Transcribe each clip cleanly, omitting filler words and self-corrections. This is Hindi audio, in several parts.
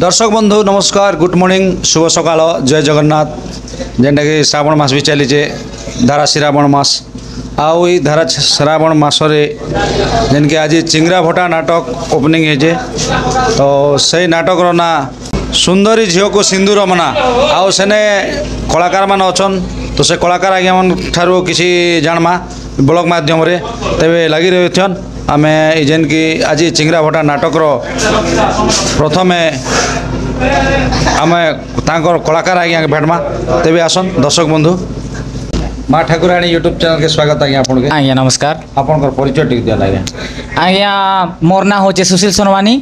दर्शक बंधु नमस्कार गुड मॉर्निंग शुभ सकाल जय जगन्नाथ जेनटा कि श्रावण मास भी चलीचे धारा श्रावण मास आउ ई धारा श्रावण मसरे जेनके आज चिंगरा भटा नाटक ओपनिंग है तो सही नाटक ना सुंदरी झील को सिंदूर मना आउ सेने कलाकार मान अच्छन तो से कलाकार आज्ञा मन ठारू किसी जानमा ब्लॉग माध्यम रे तेरे लगी रही आम जेन कि आज चिंगरा भटा नाटक प्रथमे आम तांकर कलाकार आज्ञा भेटमा तेरे आसन दर्शक बंधु माँ ठाकुराणी यूट्यूब चैनल के स्वागत आज्ञा आपन के आज्ञा नमस्कार आपन परिचय टिक दिया आज्ञा आज्ञा मोर ना होचे सुशील सोनवानी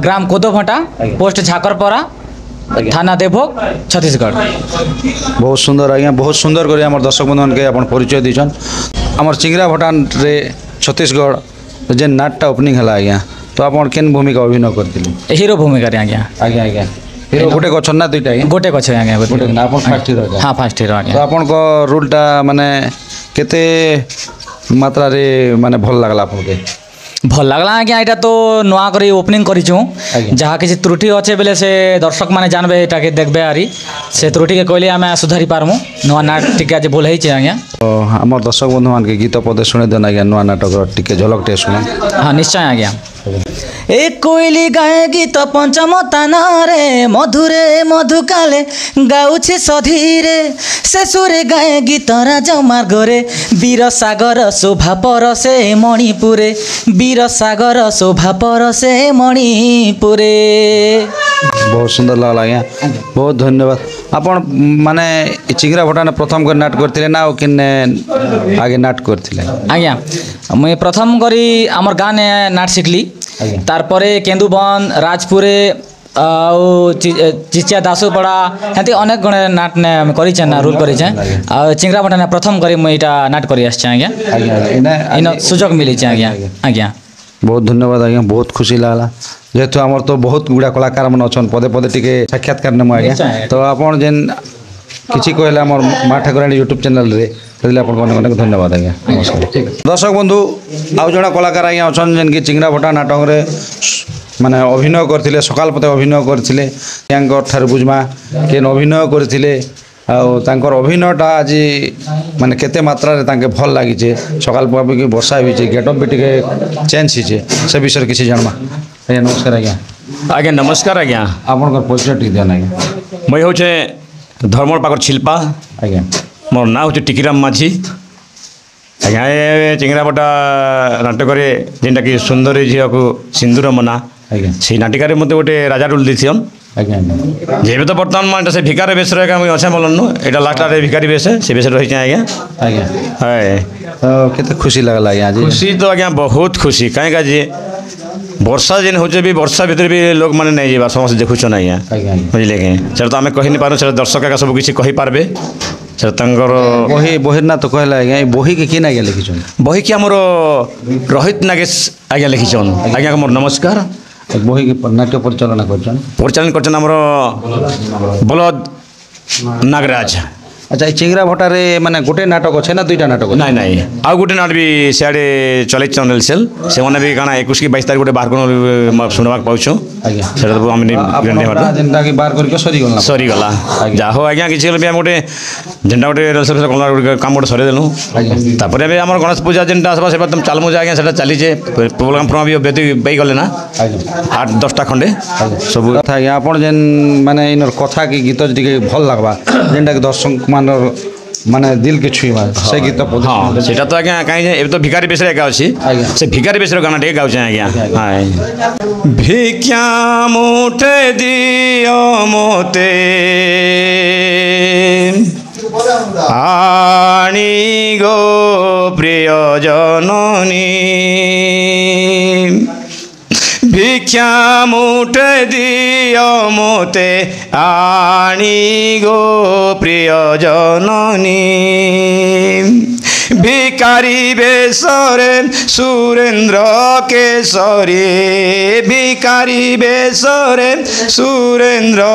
ग्राम कोदोभटा पोस्ट झाकरपरा थाना देवभोग छत्तीसगढ़। बहुत सुंदर आज्ञा बहुत सुंदर कर दर्शक बंधु के अपन परिचय दीछन आमर चिंगरा भटा रे छत्तीसगढ़ जेन नाटटा ओपनिंग है आज्ञा तो आप केन भूमिका अभिनय करते हीरो भूमिका आज्ञा आज्ञा आज्ञा हीरो गोटे गछन ना दुईटा गोटे गछ आज्ञा आप फर्स्ट हीरो हाँ फर्स्ट हीरो आज्ञा तो आपन को रोलटा माने केते मात्रा रे माने भल लागला आपन के भल लगला आज्ञा यहाँ तो नुआ करी ओपनिंग करिछु जहाँ किसी त्रुटि अच्छे बेले से दर्शक माने जानबे एटा के देखबे आरी से त्रुटि के कहले आमे सुधारी पारमु नुआ नाटक टिके आज बोल है आज्ञा तो हमर दर्शक बंधु मान के गीत पद सुने देना आज्ञा नुआ नाटक टिके झलक टे सुना हाँ निश्चय आज्ञा एक कोइली गाए गीत पंचम तानारे मधुरे मधुकाले गाउछे सधीरे शेषरे गाए गीत राज मार्गरे वीर सागर शोभा परसे मणिपुरे वीर सागर शोभा परसे मणिपुरे। बहुत सुंदर लगला आज्ञा बहुत धन्यवाद आपण माने चिंगरा भटा ने प्रथम कर नाटक करथिले ना ओ किने आगे नाटक करथिले आज्ञा मैं प्रथम करी हमर गाँ ने नाट शिखली तारपरे केंदुबन राजपुरे चिचिया दासुपड़ा हेती अनेक गणे नाट ने करी ना रोल करी चिंगरा भटा ने प्रथम करी मैं इटा नाट करी आछे आज्ञा इन सुजोग मिली आज्ञा आज्ञा बहुत धन्यवाद आज्ञा बहुत खुशी लागला जेहेतु आमर तो बहुत गुड़ा कलाकार मन अच्छन पदे पदे टिके साक्षात्कार नेमु आज्ञा तो आपण जेन किछि कहले आमर माँ ठाकुराणी यूट्यूब चैनल रे तले आपण अनेक अनेक धन्यवाद आज्ञा नमस्कार दर्शक बंधु आउ जणा कलाकार आज्ञा अच्छन जेन कि चिंगरा भटा नाटक रे माने अभिनय करथिले सकाल पते अभिनय करथिले यांकर ठार बुझमा केन अभिनय करथिले आउ तांकर अभिनयटा आज माने केते मात्रा रे तांके भल लागि छे सकाल पाबे कि वर्षा भी छे गेटअप भी टिके चेंज छे से विषय किछि जानमा आज्ञा नमस्कार आज्ञा आज्ञा नमस्कार आज्ञा आपन परिचय टिक देना आज्ञा मैं होचे धर्मर पाकर छिल्पा आज्ञा मोर ना होचे टिकीराम माझी आज्ञा ए चिंगरा भटा नाटक रे जेनटा कि सुंदरी झिया को सिंदूर मना आज्ञा से नाटिका मत गोटे राजा रोल देथियन आज्ञा जेबे तो वर्तमान मान से भिकारी बेस रे काम अच्छे बोलन एटा लास्ट रे भिकारी बेस से बेस रही आज्ञा आज्ञा है तो केते खुशी लागला आज्ञा आज खुशी तो आज्ञा बहुत खुशी काहे का जे वर्षा जेन होचे भी वर्षा भीतर भी लोग माने नहीं जेबा समस्त देखुछन आज्ञा बुझले के चल तो आमे कहि नहीं पारो चल दर्शक का सब किछि कहि पारबे चल तंगर बही बही ना तो कहला आज्ञा बही के किना के लिखिछन बही कि हमरो रोहित नागेश आज्ञा लिखिछन आज्ञा मोर नमस्कार बही के नाट्य परिचालन करछन हमरो बलद नागराज अच्छा चिंगरा भटा रे माने गोटे नाटक अच्छे ना दुईटा नाटक नहीं नहीं आउ गोटे नाट भी सियाड़े चले चैनल सेल से माने भी काना 21 की 22 तारीख गोटे बाहर को सुनवा पाउछु आज्ञा सेटा तो हम जेनटा कि बाहर करके सरी गला जा हो आज्ञा किछि भी हम गोटे जेनटा गोटे रेलसेल कोला काम गोटे सरे देलु तापर भी हमर गणेश पूजा जेनटा सब से तुम चालमु आज्ञा सेटा चली जे प्रोग्राम फ्रॉम भी बेती बई गले ना 8-10टा खंडे सब कथा आज्ञा आपण जेन माने इनर कथा की गीत टिके भल लागबा जेनटा कि दर्शक माने दिल के छुईबा से गीत हाँ सेटा तो आज्ञा काई जे तो भिखारी बेस रे गाउछि से भिखारी बेस रे गाना टे गाउछि आज्ञा हां भिक्षा मुठे दियो मोते आनी गो प्रिय जननी भिक्षा मुठे दियो मोते आनी गो प्रिय जननी भिकारी बेसरे सुरेंद्र केसरी भिकारी बेसरे सुरेंद्र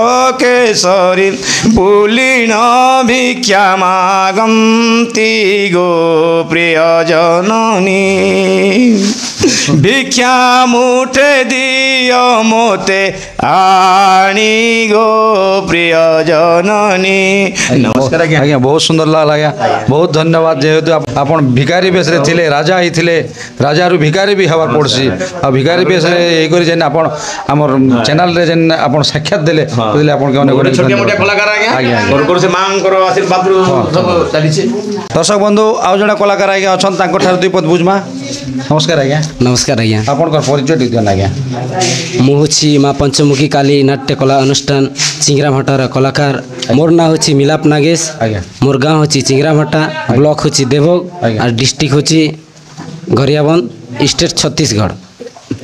केसरी बुलिन भिक्षा मागंती गो प्रिय जननी भिक्षा मुठे दियो मोते आनी गो प्रिय जननी। नमस्कार आज्ञा। आज्ञा बहुत सुंदर लागला आज्ञा बहुत धन्यवाद जेहेतु आपण भिखारी बेस रे थिले राजा ही थिले राजा रु भिखारी भी हवार पड़सी आ भिखारी बेस रे ए करी जेन आपण हमर चैनल रे जेन आपण साक्षात देले बुझले आपण के अनेक छोटे मोटे कलाकार आज्ञा घर से मांकर आशीर्वाद सब चली दर्शक बंधु आउ जने कलाकार आज्ञा अछन तांको ठार दुई पद बुझमा। नमस्कार आज्ञा। नमस्कार आज्ञा। आपनकर परिचय दियन आज्ञा। मु होछि माँ पंचमुखी काली नाट्य कला अनुष्ठान चिंगराभाटार कलाकार। मोर ना होछि मिलाप नागेश। आज्ञा। मोर गाँव होछि चिंगराभाटा ब्लॉक होछि देवोग और डिस्ट्रिक्ट होछि गरियाबंद स्टेट छत्तीसगढ़।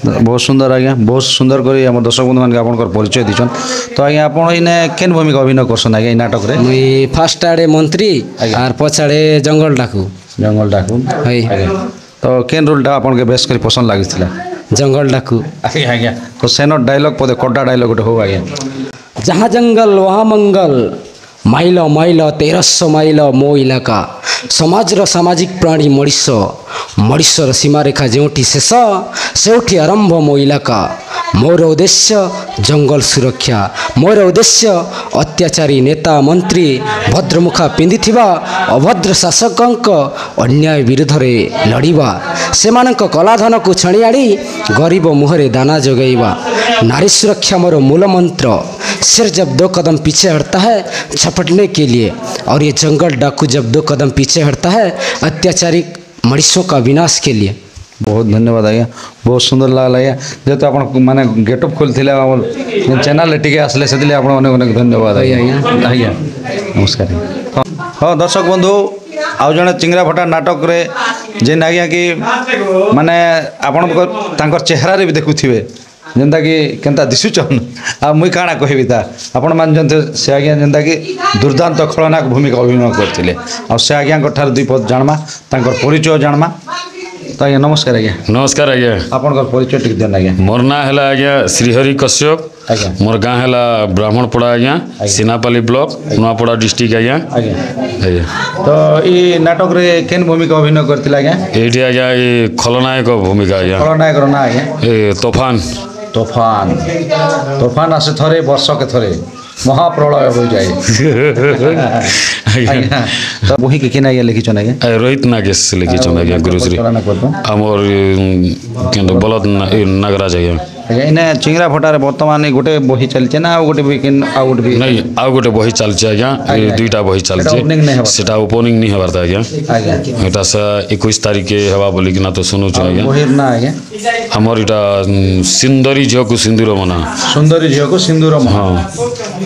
बहुत सुंदर आज्ञा बहुत सुंदर करी हम दर्शक बंधु मान आपनकर परिचय दिछन तो आज्ञा आपण इने केन भूमिका अभिनय करसन आज्ञा नाटक रे? मुई फर्स्ट आड़े मंत्री और पछाड़े जंगल डाकू। जंगल डाकू है तो केन रोल टा आपन के बेस करी पसंद लागिथिला? जंगल डाकू। आज्ञा आज्ञा तो सेनो डायलॉग पदे कोडा डायलॉग हो आज्ञा। जहाँ जंगल वहाँ मंगल माइल माइल 1300 माइल मो इलाका समाजर सामाजिक प्राणी मଣିଷ मଣିଷର ସୀମାରେଖା ଯେଉଁଠି ଶେଷ ସେଉଠି ଆରମ୍ଭ ମୋ ଇଲାକା ମୋର ଉଦ୍ଦେଶ୍ୟ ଜଙ୍ଗଲ ସୁରକ୍ଷା ମୋର ଉଦ୍ଦେଶ୍ୟ ଅତ୍ୟାଚାରୀ ନେତା ମନ୍ତ୍ରୀ ଭଦ୍ରମୁଖା ପିନ୍ଧିଥିବା ଅଭଦ୍ର ଶାସକଙ୍କ ଅନ୍ୟାୟ ବିରୁଦ୍ଧରେ ଲଢ଼ିବା ସେମାନଙ୍କ କଳାଧନକୁ ଛାଣି ଆଣି ଗରିବ ମୁହଁରେ ଦାନା ଯୋଗାଇବା नारी सुरक्षा मोर मूल मंत्र सिर जब 2 कदम पीछे हटता है झपटने के लिए और ये जंगल डाकू जब 2 कदम पीछे हटता है अत्याचारी मनुष्यों का विनाश के लिए। बहुत धन्यवाद आज्ञा बहुत सुंदर लागला आज्ञा जेहेतु आपण माने गेटअप खोलथिले हमर चैनल टिके आसले सेदिले आपण अनेक अनेक धन्यवाद आज्ञा। आज्ञा नमस्कार। हां दर्शक बंधु आउ जने चिंगराभाटा नाटक रे जेन आज्ञा कि माने आपण तांकर चेहरा रे भी देखुथिबे जेनता कि केनता दिसुचन आ मुई काଣା कहबी ता आपण मान जंते से आज्ञा जेनता कि दुर्दांत खलनायक भूमिका अभिनय करथिले आ से आज्ञा ठार दुई पद जानमा तांकर परिचय जानमा तो आज्ञा नमस्कार आज्ञा। नमस्कार आज्ञा। आपनकर परिचय टिक देन आज्ञा। मोर ना है आज्ञा श्रीहरि कश्यप आज्ञा। मोर गाँ है ब्राह्मणपड़ा आज्ञा सिनापाली ब्लॉक नुआपड़ा डिस्ट्रिक्ट आज्ञा। आज्ञा आज्ञा तो ये नाटक रे केन भूमिका अभिनय करथिला आज्ञा? एठी आज्ञा ये खलनायक भूमिका आज्ञा। खलनायक रो ना आज्ञा ए तूफान तूफान तूफान आसे थरे वर्ष के थरे महाप्रलय हो जाए। आज्ञा तो वही के केना आज्ञा लिखिछन आज्ञा? रोहित नागेश लिखिछन आज्ञा गुरुश्री हमर केन बलद नागराज आज्ञा। आज्ञा इने चिंगराभाटा रे वर्तमान गोटे बही चलछे ना आ गोटे भी केन आ गोटे भी नहीं आ गोटे बही चलछे आज्ञा दुईटा बही चलछे सेटा ओपनिंग नहीं हबार था आज्ञा। आज्ञा एटा से 21 तारीख के हवा बोली कि ना तो सुनु छ आज्ञा। बही ना आज्ञा हमर इटा सुंदरी झियो को सिंदूर मना सुंदरी झियो को सिंदूर मना। हां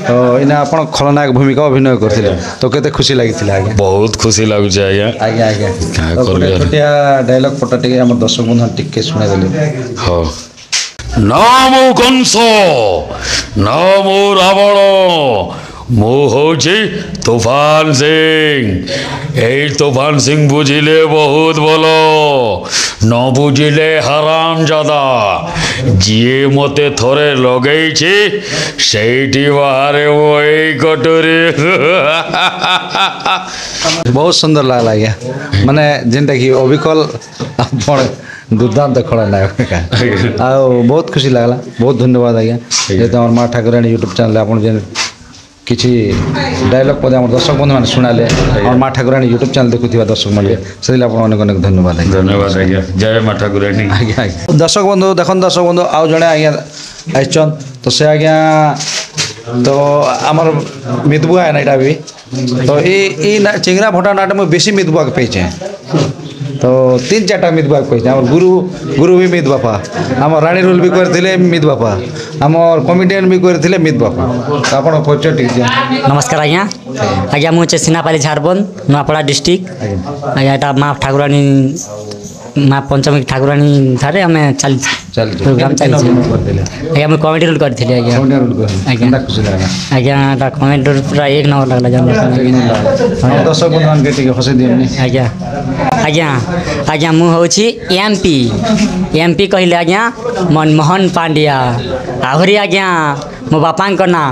तो इने आपण खलनायक भूमिका अभिनय करथिले तो केते खुशी लागिथिला आज्ञा? बहुत खुशी लागु छ आज्ञा। आज्ञा आज्ञा क्या तो करबे छोटिया डायलॉग पटा टिके हमर दर्शक बंधु टिके सुना देले। हां नामो कंस नामो रावण मु होछि तूफान सिंह ए तूफान सिंह बुझिले बहुत भलो न बुझिले हराम जादा जिए मते थोरे लगई छी सेठी बाहरे ओई कटोरी। बहुत सुंदर लागला आज्ञा माने जेनटा कि अविकल आपण दुर्दांत खलनायक आ बहुत खुशी लागला बहुत धन्यवाद आज्ञा जेते हमर माँ ठाकुरानी यूट्यूब चैनल आपण जेन किछि डायलॉग पदे हमर दर्शक बंधु माने सुनाले और माँ ठाकुरानी यूट्यूब चैनल देखुथिबा दर्शक माने सेदिले आपण अनेक अनेक धन्यवाद आज्ञा। धन्यवाद आज्ञा जय माँ ठाकुरानी। आज्ञा आज्ञा दर्शक बंधु देखन दर्शक बंधु आउ जणे आज्ञा आइचन तो से आज्ञा तो हमर मितबुआ है ना एटा भी तो ई चिंगराभाटा नाटक में बेसी मितबुआ के पेचे तो 3-4टा मित बाप कहते हैं गुरु भी मित बापा आम रानी रोल भी करते मित बापा आम कमेडियन भी करते मित बापा तो आप परिचय टिक नमस्कार आज्ञा आज्ञा मुझे सिनापाली झारबंद नुआपड़ा डिस्ट्रिक्ट आज्ञा एटा माँ ठाकुरानी माँ पंचमी ठाकुरानी थारे आम चल प्रोग्राम चल आज्ञा मुझे कॉमेडी रोल करती आज्ञा आज्ञा आज्ञा कॉमेडी रोल पूरा 1 नंबर लगला दर्शक बंधु के हसे दिए आज्ञा आज्ञा आज्ञा मु होछि एमपी कहले आज्ञा मनमोहन पांड्या आहरी आज्ञा मो बापांक ना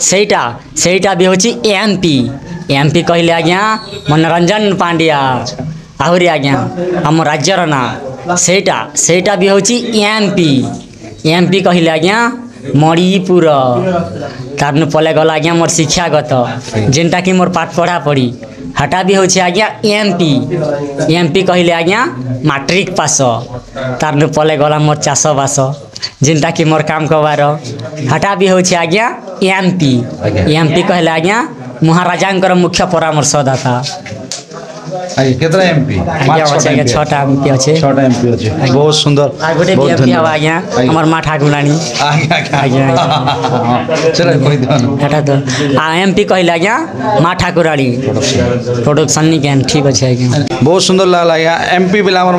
सेटा भी होछि एमपी कहले आज्ञा मनोरंजन पांड्या आहरी आज्ञा आम राज्यर ना ସେଇଟା ବି ହେଉଛି ଏମ୍ପି କହିଲେ ଆଜ୍ଞା ମଣିପୁର ତାରନୁ ପଲେ ଗଲା ଆଜ୍ଞା ମୋର ଶିକ୍ଷାଗତ ଯେନ୍ଟାକି ମୋର ପାଠ ପଢ଼ାପଢ଼ି ହେଟା ବି ହେଉଛି ଆଜ୍ଞା ଏମ୍ପି କହିଲେ ଆଜ୍ଞା ମାଟ୍ରିକ ପାସ ତାରନୁ ପଲେ ଗଲା ମୋର ଚାଷବାସ ଯେନ୍ଟାକି ମୋର କାମ କରବାର ହେଟା ବି ହେଉଛି ଆଜ୍ଞା ଏମ୍ପି କହିଲେ ଆଜ୍ଞା ମହାରାଜାଙ୍କର ମୁଖ୍ୟ ପରାମର୍ଶଦାତା ଆଜ୍ଞା କେତେଟା ଏମପି ଆଜ୍ଞା ଅଛି ଆଜ୍ଞା 6ଟା ଏମ୍ପି ଅଛି 6ଟା ଏମପି ଅଛି ବହୁତ ସୁନ୍ଦର ଆଉ ଗୋଟେ ବି ଏମ୍ପି ହବ ଆଜ୍ଞା ଆମର ମା ଠାକୁରାଣୀ ଆଜ୍ଞା ସେଟା କହିଦିଅ ହେଟା ତ ଏମ୍ପି କହିଲେ ଆଜ୍ଞା ମା ଠାକୁରାଣୀ ପ୍ରୋଡକ୍ସନ୍ ନିକେନ୍ ଠିକ୍ ଅଛି ଆଜ୍ଞା ବହୁତ ସୁନ୍ଦର ଲାଗଲା ଆଜ୍ଞା ଏମପି ବେଲେ ଆମର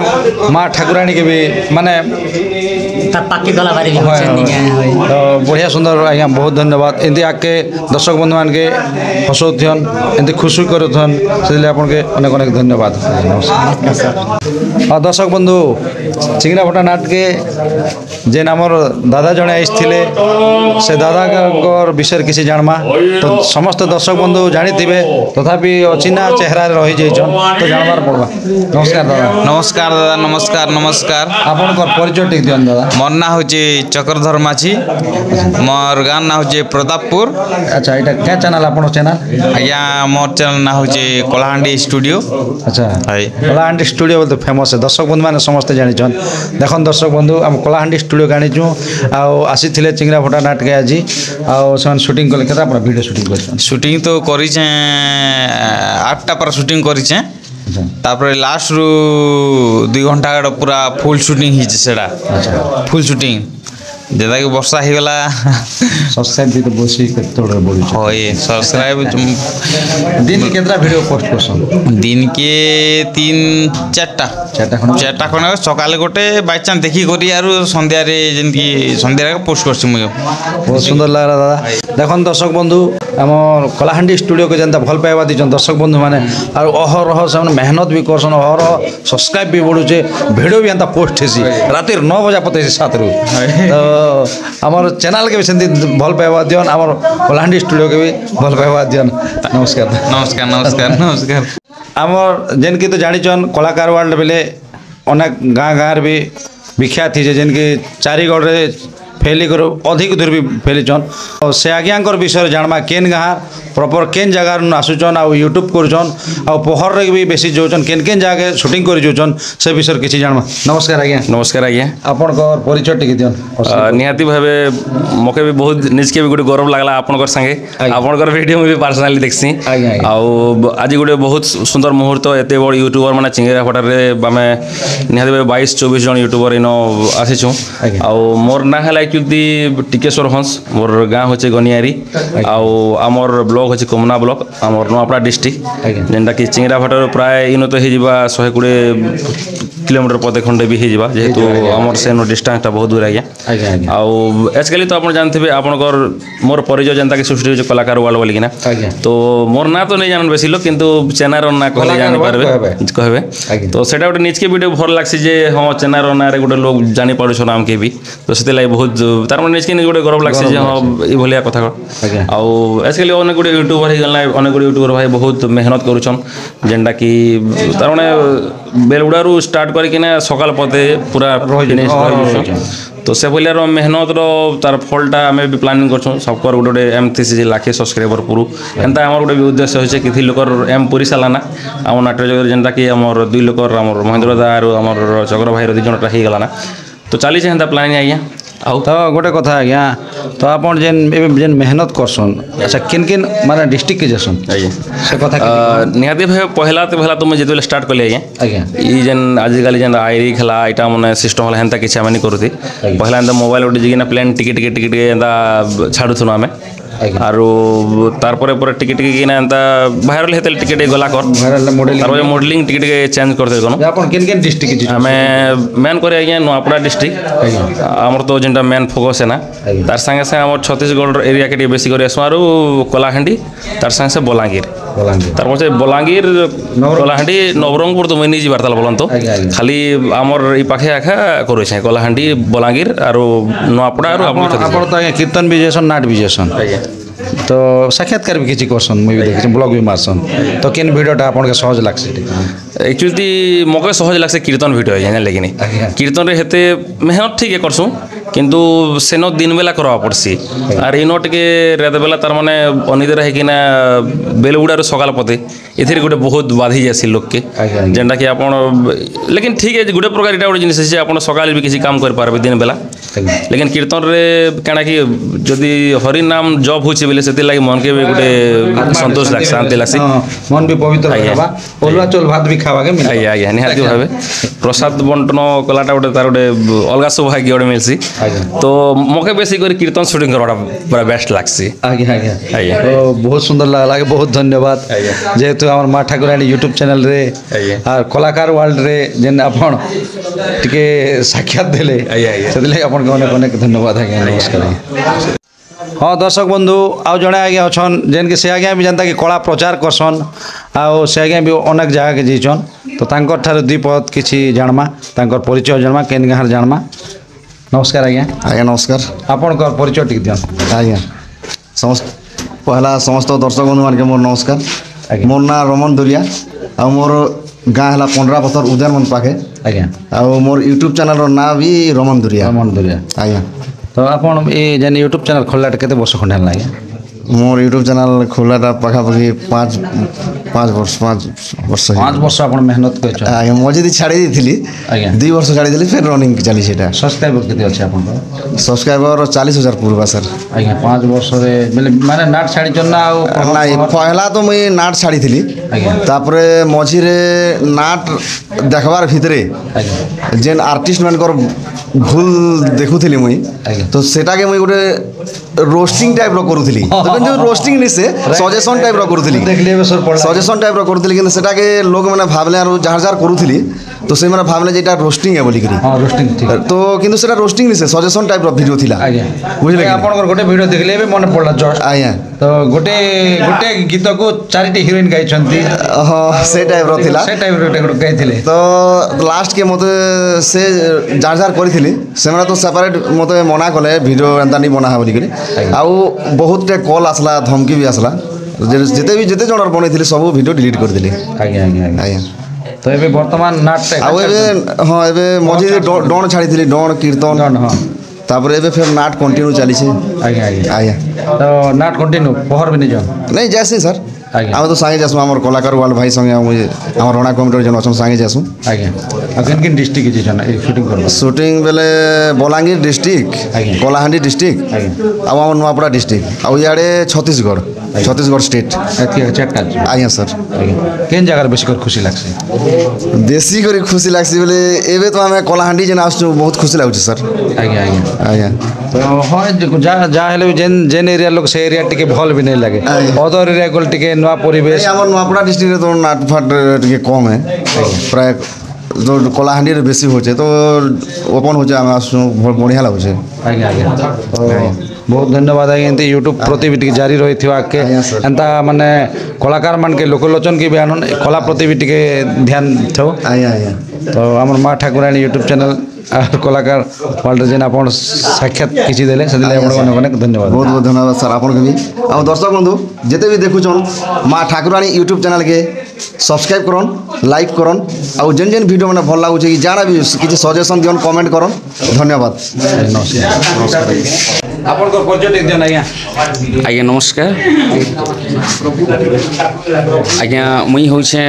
ମା ଠାକୁରାଣୀ के भी माने ତାର ପାଖି ଗଲା ବାରି ବି হয়, ହଉଛନ୍ତି হয়। তো বঢ়িয়া সুন্দর আজ্ঞা বহুত ধন্যবাদ এমতি আগে দর্শক বন্ধু মানকে হসৌথন এমতি খুশি করুথন সেদিকে আপনাকে অনেক অনেক ধন্যবাদ দর্শক বন্ধু চিংড়া ভটা নাটকে যে আমার দাদা জনে আসলে সে দাদাঙ্কর বিষয়ে কিছু জানমা তো সমস্ত দর্শক বন্ধু জানিথিবে তথাপি অচিহ্না চেহারা রহি যাইছন তো জানবার পড়বা নমস্কার দাদা नमस्कार दादा नमस्कार नमस्कार আপনার পরিচয় ঠিক দিন দাদা मोर ना हूँ चक्रधर माछी मोर गाँ ना हूँ प्रतापपुर আচ্ছা এটা কে চ্যানেল আপনার চ্যানেল आज्ञा मोर चैनल ना हूँ कलाहांडी स्टूडियो আচ্ছা हाई কলাহাଣ୍ଡି ଷ୍ଟୁଡ଼ିଓ ବୋଧେ ଫେମସ୍ ଦର୍ଶକ ବନ୍ଧୁମାନେ ସମସ୍ତେ ଜାଣିଛନ୍ ଦେଖନ୍ତୁ ଦର୍ଶକ ବନ୍ଧୁ ଆମ କଳାହାଣ୍ଡି ଷ୍ଟୁଡ଼ିଓ ଆଣିଛୁ ଆଉ ଆସିଥିଲେ ଚିଙ୍ଗରା ଭଟା ନାଟକେ ଆଜି ଆଉ ସେମାନେ ସୁଟିଂ କଲେ କେତେ ଆପଣ ଭିଡ଼ିଓ ସୁଟିଂ କରିଛନ୍ତି शूटिंग तो करें 8टा पर शूटिंग करें तापर लास्ट रु 2 घंटा पूरा फुल शूटिंग ही सेटा फुल शूटिंग जेदा कि वर्षा ही गला ସବସ୍କ୍ରାଇବ୍ ବି ତ ବସି କେତେବେଳେ ବଢ଼ୁଛି होय सब्सक्राइब ଦିନ କେତେଟା ଭିଡ଼ିଓ ପୋଷ୍ଟ କରୁଛନ୍ दिन के 3-4टा ଚାରିଟା ଖଣ୍ଡେ ଚାରିଟା ଖଣ୍ଡେ ସକାଳେ ଗୋଟେ ବାଇଚାନ୍ସ ଦେଖି କରି ଆରୁ ସନ୍ଧ୍ୟାରେ ଯେମିତି ସନ୍ଧ୍ୟାରେ ପୋଷ୍ଟ କରିଛି ମୁଇଁ ବହୁତ ସୁନ୍ଦର ଲାଗଲା ଦାଦା ଦେଖନ୍ତୁ ଦର୍ଶକ ବନ୍ଧୁ ଆମର କଳାହାଣ୍ଡି ଷ୍ଟୁଡ଼ିଓକୁ ଯେନ୍ତା ଭଲ ପାଇବା ଦେଇଛନ୍ ଦର୍ଶକ ବନ୍ଧୁମାନେ ଆଉ ଅହରହ ସେମାନେ ମେହନତ ବି କରସନ୍ ଅହରହ ସବସ୍କ୍ରାଇବ୍ ବି ବଢ଼ୁଛେ ଭିଡ଼ିଓ ବି ଏନ୍ତା ପୋଷ୍ଟ ହେସି ରାତିରେ 9 ବଜା ପତେ 7ରୁ ତ ଆମର ଚ୍ୟାନେଲ୍କେ ବି ସେମିତି ଭଲ ପାଇବା ଦିଅନ୍ ଆମର କଳାହାଣ୍ଡି ଷ୍ଟୁଡ଼ିଓକେ ବି ଭଲ ପାଇବା ଦିଅନ୍ ନମସ୍କାର ନମସ୍କାର ନମସ୍କାର ନମସ୍କାର ଆମର ଯେନ୍କି ତ ଜାଣିଛନ୍ କଳାକାର ୱାର୍ଲଡ ବେଲେ ଅନେକ ଗାଁ ଗାଁରେ ବି ବିଖ୍ୟାତ ହେଇଛେ ଯେନ୍କି ଚାରିଗଡ଼ରେ ଫେଲି କରି ଅଧିକ ଦୂର ବି ଫେଲିଛନ୍ ସେ ଆଜ୍ଞାଙ୍କର ବିଷୟରେ ଜାଣମା କେନ୍ ଗାଁ ପ୍ରପର କେନ୍ ଜାଗାରୁ ଆସୁଛନ୍ ଆଉ ୟୁଟ୍ୟୁବ୍ କରୁଛନ୍ ଆଉ ପହରରେ ବି ବେଶୀ ଯାଉଛନ୍ କେନ୍ ଜାଗାରେ ସୁଟିଂ କରି ଯାଉଛନ୍ ସେ ବିଷୟରେ କିଛି ଜାଣମା ନମସ୍କାର ଆଜ୍ଞା नमस्कार आज्ञा ଆପଣଙ୍କର ପରିଚୟ ଟିକେ ଦିଅନ୍ निहाती भावे मके भी बहुत निजके भी गोटे गौरव लागला आपनकर संगे आज्ञा। आपनकर वीडियो में भी पर्सनाली देखसी आज्ञा, आज्ञा। आउ आज गोटे बहुत सुंदर मुहूर्त एते बड़ यूट्यूबर माने चिंगरा फटार रे आमे निहाती भावे 22-24 जन यूट्यूबर इनो आसीछु आज्ञा। आउ मोर ना हला एक्चुअली टिकेश्वर हंस मोर गाँ होचे गनियारी आउ आमर ब्लॉक होचे कोमना ब्लॉक आमर नोआपड़ा डिस्ट्रिक्ट आज्ञा। जेनटा कि चिंगरा फटार प्राय इनो तो हे जिबा 120 किलोमीटर पदे खंडे भी हे जिबा जेहेतु आमर सेनो डिस्टेंसटा बहुत दूर आज्ञा ଆଜ୍ଞା ଆଜ୍ଞା आउ आजकल तो आप जानते आपनकर मोर परिचय जेनता कि सृष्टि होचे कलाकार वाल बोलिकिना आज्ञा। तो मोर ना तो नहीं जानन बेसी लोग किंतु चेनार ना कहले जानि कलाकार पारबे कहबे। कहबे आज्ञा। तो सेटा गोटे निजके वीडियो भल लागसी जे हां चेनार ना रे गोटे लोग जानि पारुछ नाम के भी तो सेते लाई बहुत तार मन निजके गोटे गौरव लागसी जे हां ई भलिया कथा आज्ञा। आउ आजकल अनेक गोटे यूट्यूबर हे गला अनेक गोटे यूट्यूबर भाई बहुत मेहनत करूछन जेनटा कि तार माने बेलुडारू स्टार्ट करकिना सकाल पते पूरा फिनिश तो से भलियार मेहनत तार फलटा आम भी प्लानिंग कर सबकर गोटे गोटे एम थी लाखे सब्सक्राइबर पुरु एंता आम गोटे भी उद्देश्य होचे कि लोकर एम पूरी सालाना आम नाट्य जगत जेनटा कि आमर 2 लोकर आमर महेंद्र दा आरो आमर चक्र भाई 2 जनटा हो गलाना तो चली एंता प्लानिंग आज्ञा आउ तो गोटे कथा आज्ञा तो आपन जेन जेन मेहनत करसन अच्छा किन किन माने डिस्ट्रिक्ट के जसन आज्ञा से कथा निहाती भाई पहला तो मुझे जो स्टार्ट कली आज्ञा आज्ञा ई जेन आजिकल जेन आईरी खेला इटा माने सिस्टम होला हेंता किछ आमे करूथि पहला एंता मोबाइल उठी जिना प्लेन टिकेट एंता छाड़ुथुन आमे आरो तार परे परे टिकेट किना एंता भाइरल हेतल टिकेट गला कर भाइरल मॉडलिंग तार मॉडलिंग टिकेट चेंज करते कोन आपन किन किन डिस्ट्रिक्ट के आमे मेन करे आज्ञा नोआपड़ा डिस्ट्रिक्ट हमर तो जेनटा मेन फोकस है ना तार संगे संगे हमर छत्तीसगढ़ एरिया के बेसी करे आरो कलाहांडी तार संगे से बलांगीर तार पछे बलांगीर कलाहांडी नवरंगपुर तो मैंने जिबार ताल बोलन तो खाली हमर ई पाखे आखा करे छै कलाहांडी बलांगीर आरो नोआपड़ा आरो आपन तो कीर्तन भी जसन नाट भी जसन तो साक्षात्कार भी किसी करसन मुई भी देखि ब्लॉग भी मारसन तो केन वीडियोटा आपन के सहज लागसे एक्चुअली मके सहज लागसे कीर्तन भिडियो है जानले कि नहीं कीर्तन रे हेते मेहनत ठीक है करसु किंतु सेनो दिन बेला करवा पड़सी आर इनो टिके रात बेला तार माने अनिद्र है कि ना बेलगुड़ा रो सकाल पते एथिर गोटे बहुत बाधी जासी लोक के जेंडा कि आपण लेकिन ठीक है गोटे प्रकार इटा गोटे जिनिस है आपण सकाल भी किसी काम कर पारबे दिन बेला लेकिन कीर्तन रे काना कि जदी हरि नाम जप होछि बेले सेति लागि मन के भी गोटे संतोष लाग शांति लागसी मन भी पवित्र रहबा ओलवा चोल भात भी खावा के मिल आज्ञा आज्ञा निहाती भाबे प्रसाद बंटन कलाटा गोटे तार गोटे अलगा सौभाग्य गोटे मिलसी तो मके बेसी कर कीर्तन शूटिंग करवाटा पूरा बेस्ट लागसी आज्ञा आज्ञा आज्ञा तो बहुत सुंदर लागला बहुत धन्यवाद जेहेतु हमर माँ ठाकुरानी यूट्यूब चैनल रे और कलाकार वर्ल्ड रे जेन आपण टिके साक्षात देले सेति आपण को अनेक धन्यवाद आज्ञा नमस्कार हाँ दर्शक बंधु आउ जड़े आज्ञा अच्छन जेन कि से आज्ञा भी जानता कि कला प्रचार करसन आउ से आज्ञा भी अनेक जगह के जीचन तो तांकर ठार दुई पद किछि जानमा तांकर परिचय जानमा केन गाहर जानमा नमस्कार आज्ञा आज्ञा नमस्कार आपण कर परिचय टिक दियन आज्ञा समस्त पहला समस्त दर्शक बंधु मान के मोर नमस्कार मोर ना रमन दुरिया आ मोर गाँ है पंडरा पथर उदयन मन पाखे आज्ञा आ मोर यूट्यूब चैनल रो ना भी रमन दुरिया आज्ञा तो आपण ये जेन यूट्यूब चैनल खोलला केते वर्ष खंडे लागे मोर यूट्यूब चैनल खोलाटा पाखापाखि 5 वर्ष आपण मेहनत कर आज्ञा मझे छाड़ी दी आज्ञा 2 वर्ष छाड़ी देली फिर रनिंग चली सेटा सब्सक्राइबर केते अछि आपण सब्सक्राइबर 40,000 पूर्वा सर आज्ञा 5 वर्ष रे माने नाट छाड़ी चन्ना आ नहीं पहला तो मुई नाट छाड़ी थी तापरे मझी रे नाट देखबार भितरे जेन आर्टिस्ट मानकर भूल देखुली मुई तो सेटा के मुई गोटे रोस्टिंग टाइप रो करूथली तो जो रोस्टिंग नि से सजेशन टाइप रो करूथली देखले सर पड़ सजेशन टाइप रो करूथली कि सेटा के लोग माने भाबले आरो जार जार करूथली तो से माने भाबले जेटा रोस्टिंग है बोली करी हां रोस्टिंग ठीक तो किंतु सेटा रोस्टिंग नि से सजेशन टाइप रो वीडियो थिला आज्ञा बुझले आपन गोटे वीडियो देखले बे मन पड़ला जस्ट आज्ञा तो गोटे गीत को चारिटी हीरोइन गाई छंती हां से टाइप रो थिला से टाइप रो गाइथिले तो लास्ट के मते से जार जार करिथिली सेमरा तो सेपरेट मते मना कले वीडियो एंता नहीं बना बोली करी आउ बहुत टे कॉल आसला धमकी भी आसला जेते जणर बनैथिली सब वीडियो डिलीट कर दिली आज्ञा आज्ञा आज्ञा तो एबे वर्तमान नाट आउ एबे हां एबे मझे डॉन छाड़ीथिली डॉन कीर्तन हां तापर एबे फिर नाट कंटिन्यू चली छे आज्ञा आज्ञा आज्ञा तो नाट कंटिन्यू पहर भी नहीं जाओ नहीं जैसे सर आज्ञा आम तो सांगे जासु हमर कलाकार वाल भाई संगे हमर रोना कमिटर जन अछन सांगे जासु आज्ञा आ किन किन डिस्ट्रिक्ट जे छन शूटिंग करबा शूटिंग बेले बलांगीर डिस्ट्रिक्ट आज्ञा कलाहांडी डिस्ट्रिक्ट आज्ञा आ हमर नुआपड़ा डिस्ट्रिक्ट आ याडे छत्तीसगढ़ स्टेट एतिया चट्टा आज्ञा सर आज्ञा केन जगह बेसी कर खुशी लागसे देसी करी खुशी लागसी बोले एबे तो हमें कलाहांडी जेन आसु बहुत खुशी लागछ सर आज्ञा आज्ञा आज्ञा तो हां जा हेले जेन एरिया लोग से एरिया टिके भल भी नहीं लागे अदर एरिया गोल टिके नुआ परिवेश हमर नुआपड़ा डिस्ट्रिक्ट तो नाट फाट टिके कम है प्राय जो कलाहांडी रे बेसी होचे तो ओपन होचे हम आसु बढ़िया लागछ आज्ञा आज्ञा तो बहुत धन्यवाद आज्ञा एंती यूट्यूब प्रति भी टिके जारी रही थिवा के एंता माने कलाकार मान के लोकलोचन के भी कला प्रति भी टिके ध्यान थो आज्ञा आज्ञा तो हमर माँ ठाकुरानी यूट्यूब चैनल और कलाकार वर्ल्ड जेन आपण साक्षात किछि देले सदिले आपण अनेक धन्यवाद बहुत बहुत धन्यवाद सर आपन के भी आ दर्शक बंधु जेते भी देखुछन माँ ठाकुरानी यूट्यूब चैनल के सब्सक्राइब करन लाइक करन आ जेन जेन वीडियो माने भल लागु छै कि जाना भी किछि सजेशन दियन कमेंट करन धन्यवाद नमस्कार आपण को परिचय देख जन आज्ञा आज्ञा नमस्कार आज्ञा मुई होछे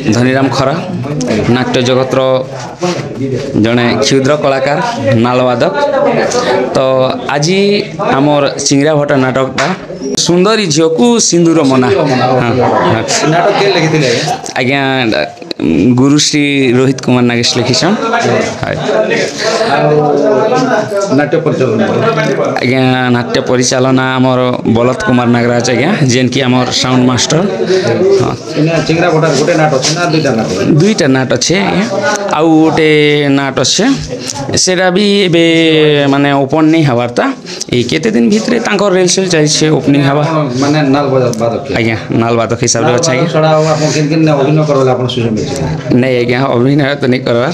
धनीराम खरा नाट्य जगतर जड़े क्षुद्र कलाकार नालवादक तो आज आमर चिंगरा भट्ट नाटकटा सुंदरी झील को सिंदूर मना नाटक के लिखिथिले आज्ञा गुरुश्री रोहित कुमार नागेश लिखिछन नाट्य परिचालन आज्ञा नाट्य परिचालना आमर बलत कुमार नागराज आज्ञा जेन की आमर साउंड मास्टर चिंगरा भट्ट गोटे नाट अछि ना दुईटा नाट अच्छे आउ गोटे नाट अच्छे सेटा भी एबे माने ओपन नहीं हबार ता केते दिन भितरे तांकर रेलसेल चलछे ओपनिंग हवा माने नाल बादक आज्ञा नाल बादक हिसाब रे अच्छा छड़ा आपण किन किन अभिनय करले आपण सुजम नहीं आज्ञा अभिनय तो नहीं करवा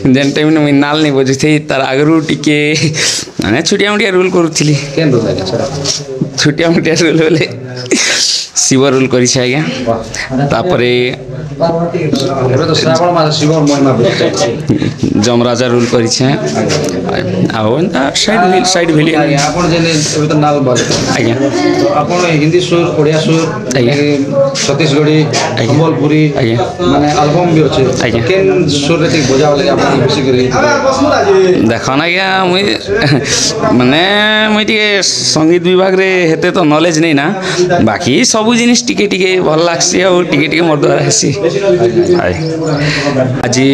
ଯେନ୍ ଟାଇମ୍ରେ ମୁଇଁ ନାଲ ନେଇ ବଜୁଥି ତାର ଆଗରୁ ଟିକେ ମାନେ ଛୋଟିଆ ମୋଟିଆ ରୁଲ୍ କରୁଥିଲି କେନ୍ ରୋଲ୍ ଆଜ୍ଞା ସେଟା ଛୋଟିଆ ମୋଟିଆ ରୁଲ୍ ବୋଲେ ଶିବ ରୁଲ୍ କରିছে ଆଜ୍ଞା ତାପରେ ଏବେ ତ ଶ୍ରାବଣ ମାସ ଶିବ ମହିମା ବେଶୀ ଚାଲିଛି ଯମରାଜା ରୁଲ୍ କରିছে ଆଉ ଏନ୍ତା ସାଇଡ୍ ଭେଲି ଆଜ୍ଞା ଆପଣ ଯେନ୍ ଏବେ ତ ନାଲ ବାଜୁଛନ୍ତି ଆଜ୍ଞା ଆପଣ ହିନ୍ଦୀ ସୁର ଓଡ଼ିଆ ସୁର ଆଜ୍ଞା। ଛତିଶଗଡ଼ି ସମ୍ବଲପୁରୀ ଆଜ୍ଞା। ମାନେ ଆଲବମ୍ ବି ଅଛି ଆଜ୍ଞା। କେନ୍ ସୁରରେ ଟିକେ ବଜାବ ଲାଗି ଆପଣ ବେଶୀ କରି ଦେଖନ୍ ଆଜ୍ଞା ମୁଇଁ ମାନେ ମୁଇଁ ଟିକେ ସଙ୍ଗୀତ ବିଭାଗରେ ହେତେ ତ ନଲେଜ ନେଇ ନା ବାକି ସବୁ ଜିନିଷ ଟିକେ ଟିକେ ଭଲ ଲାଗ୍ସି ଆଉ ଟିକେ ଟିକେ ମୋର୍ ଦ୍ୱାରା ହେସି ଆଜି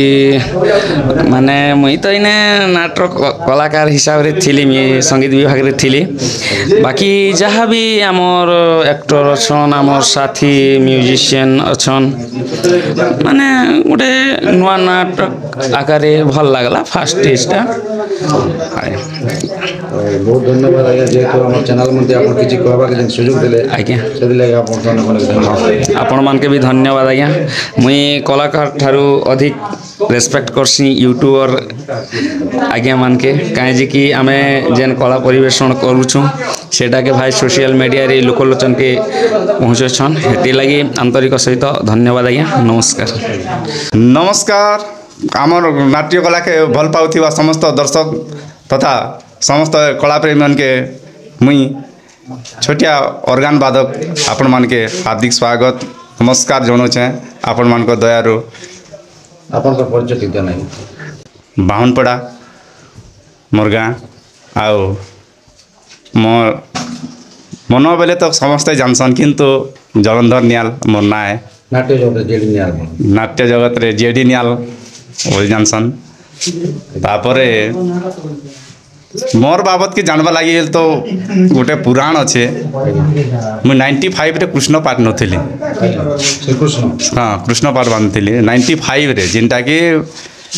ମାନେ ମୁଇଁ ତ ଇନେ ନାଟର କଳାକାର ହିସାବରେ ଥିଲି ସଙ୍ଗୀତ ବିଭାଗରେ ଥିଲି ବାକି ଯାହା ବି ଆମର ଆକ୍ଟର ଅଛନ୍ ଆମର ସାଥୀ ମ୍ୟୁଜିସିଆନ୍ ଅଛନ୍ ମାନେ ଗୋଟେ ନୂଆ ନାଟକ ଆକାରରେ ଭଲ ଲାଗଲା ଫାଷ୍ଟ ଷ୍ଟେଜ୍ଟା ବହୁତ ଧନ୍ୟବାଦ ଆଜ୍ଞା ଯେହେତୁ ଆମ ଚ୍ୟାନେଲ୍ ମଧ୍ୟ ଆପଣ କିଛି କହିବାକୁ ଯେନ୍ ସୁଯୋଗ ଦେଲେ ଆଜ୍ଞା ସେଥିଲାଗି ଆପଣ ଧନ୍ୟବାଦ ଆପଣମାନଙ୍କୁ ବି ଧନ୍ୟବାଦ ଆଜ୍ଞା ମୁଇଁ କଳାକାର ଠାରୁ ଅଧିକ ରେସ୍ପେକ୍ଟ କରସି ୟୁଟ୍ୟୁବର ଆଜ୍ଞା ମାନକେ କାହିଁକି କି ଆମେ ଯେନ୍ କଳା ପରିବେଷଣ କରୁଛୁଁ ସେଟାକେ ଭାଇ সোশিয়াল মিডিয়াରେ ଲୋକଲୋଚନକେ ପହଞ୍ଚଉଛନ୍ ସେଥିଲାଗି ଆନ୍ତରିକ ସହିତ ଧନ୍ୟବାଦ ଆଜ୍ଞା ନମସ୍କାର नमस्कार आमर नाट्य कला के भल पाउथिबा समस्त दर्शक तथा समस्त कलाप्रेमी मन के मुई छोटिया ऑर्गन वादक आपण मान के हार्दिक स्वागत नमस्कार जनाऊे आपण मान दयारू ଆପଣଙ୍କ ପରିଚୟ ଟିକେ ନାହିଁ बाहुनपड़ा मोर गाँ आउ मोर मन बेले तो समस्ते जानसन किंतु जलंधर नियाल मोर ना है ନାଟ୍ୟ ଜଗତରେ ଜେଡି ନିଆର नाट्य जगत रे जेडी नियाल बोली जानसन तापरे मोर बाबत के जानवा लगी तो गोटे पुराण अच्छे मुझे 95 रे कृष्ण पाठ नथिली ଶ୍ରୀକୃଷ୍ଣ हाँ कृष्ण पाठ बांधली 95 रे जिनटा कि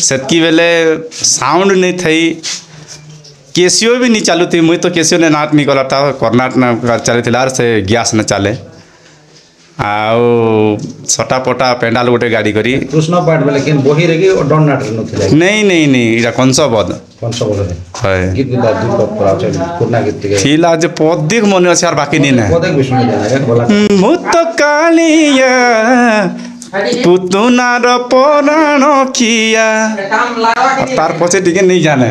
सेतकी बेले साउंड नहीं थई केसियो भी नहीं चालू थी मुई तो केसियो ने नाट नहीं कला कर्नाटक चली से गैस न चले आउ सटा पटा पेंडाल गोटे गाड़ी करी କୃଷ୍ଣ ପାଠ ବେଲେ କେନ୍ ବହିରେ କି ଡନ୍ ନାଟରେ ନଥିଲା नहीं नहीं नहीं इटा कंसबद କଂସ ବଳରେ है ଗୀତ ବିତା ଦୁଇ ପରା ଅଛି ପୁରୁଣା गीत ଟିକେ थिला जे पदिक मन अच्छे यार बाकी नहीं ना ପଦେ ବି ଶୁଣି ଦେଲା ଗଲା मुत कालिया पुतुनार पराण किया तार पछे टिके नहीं जाने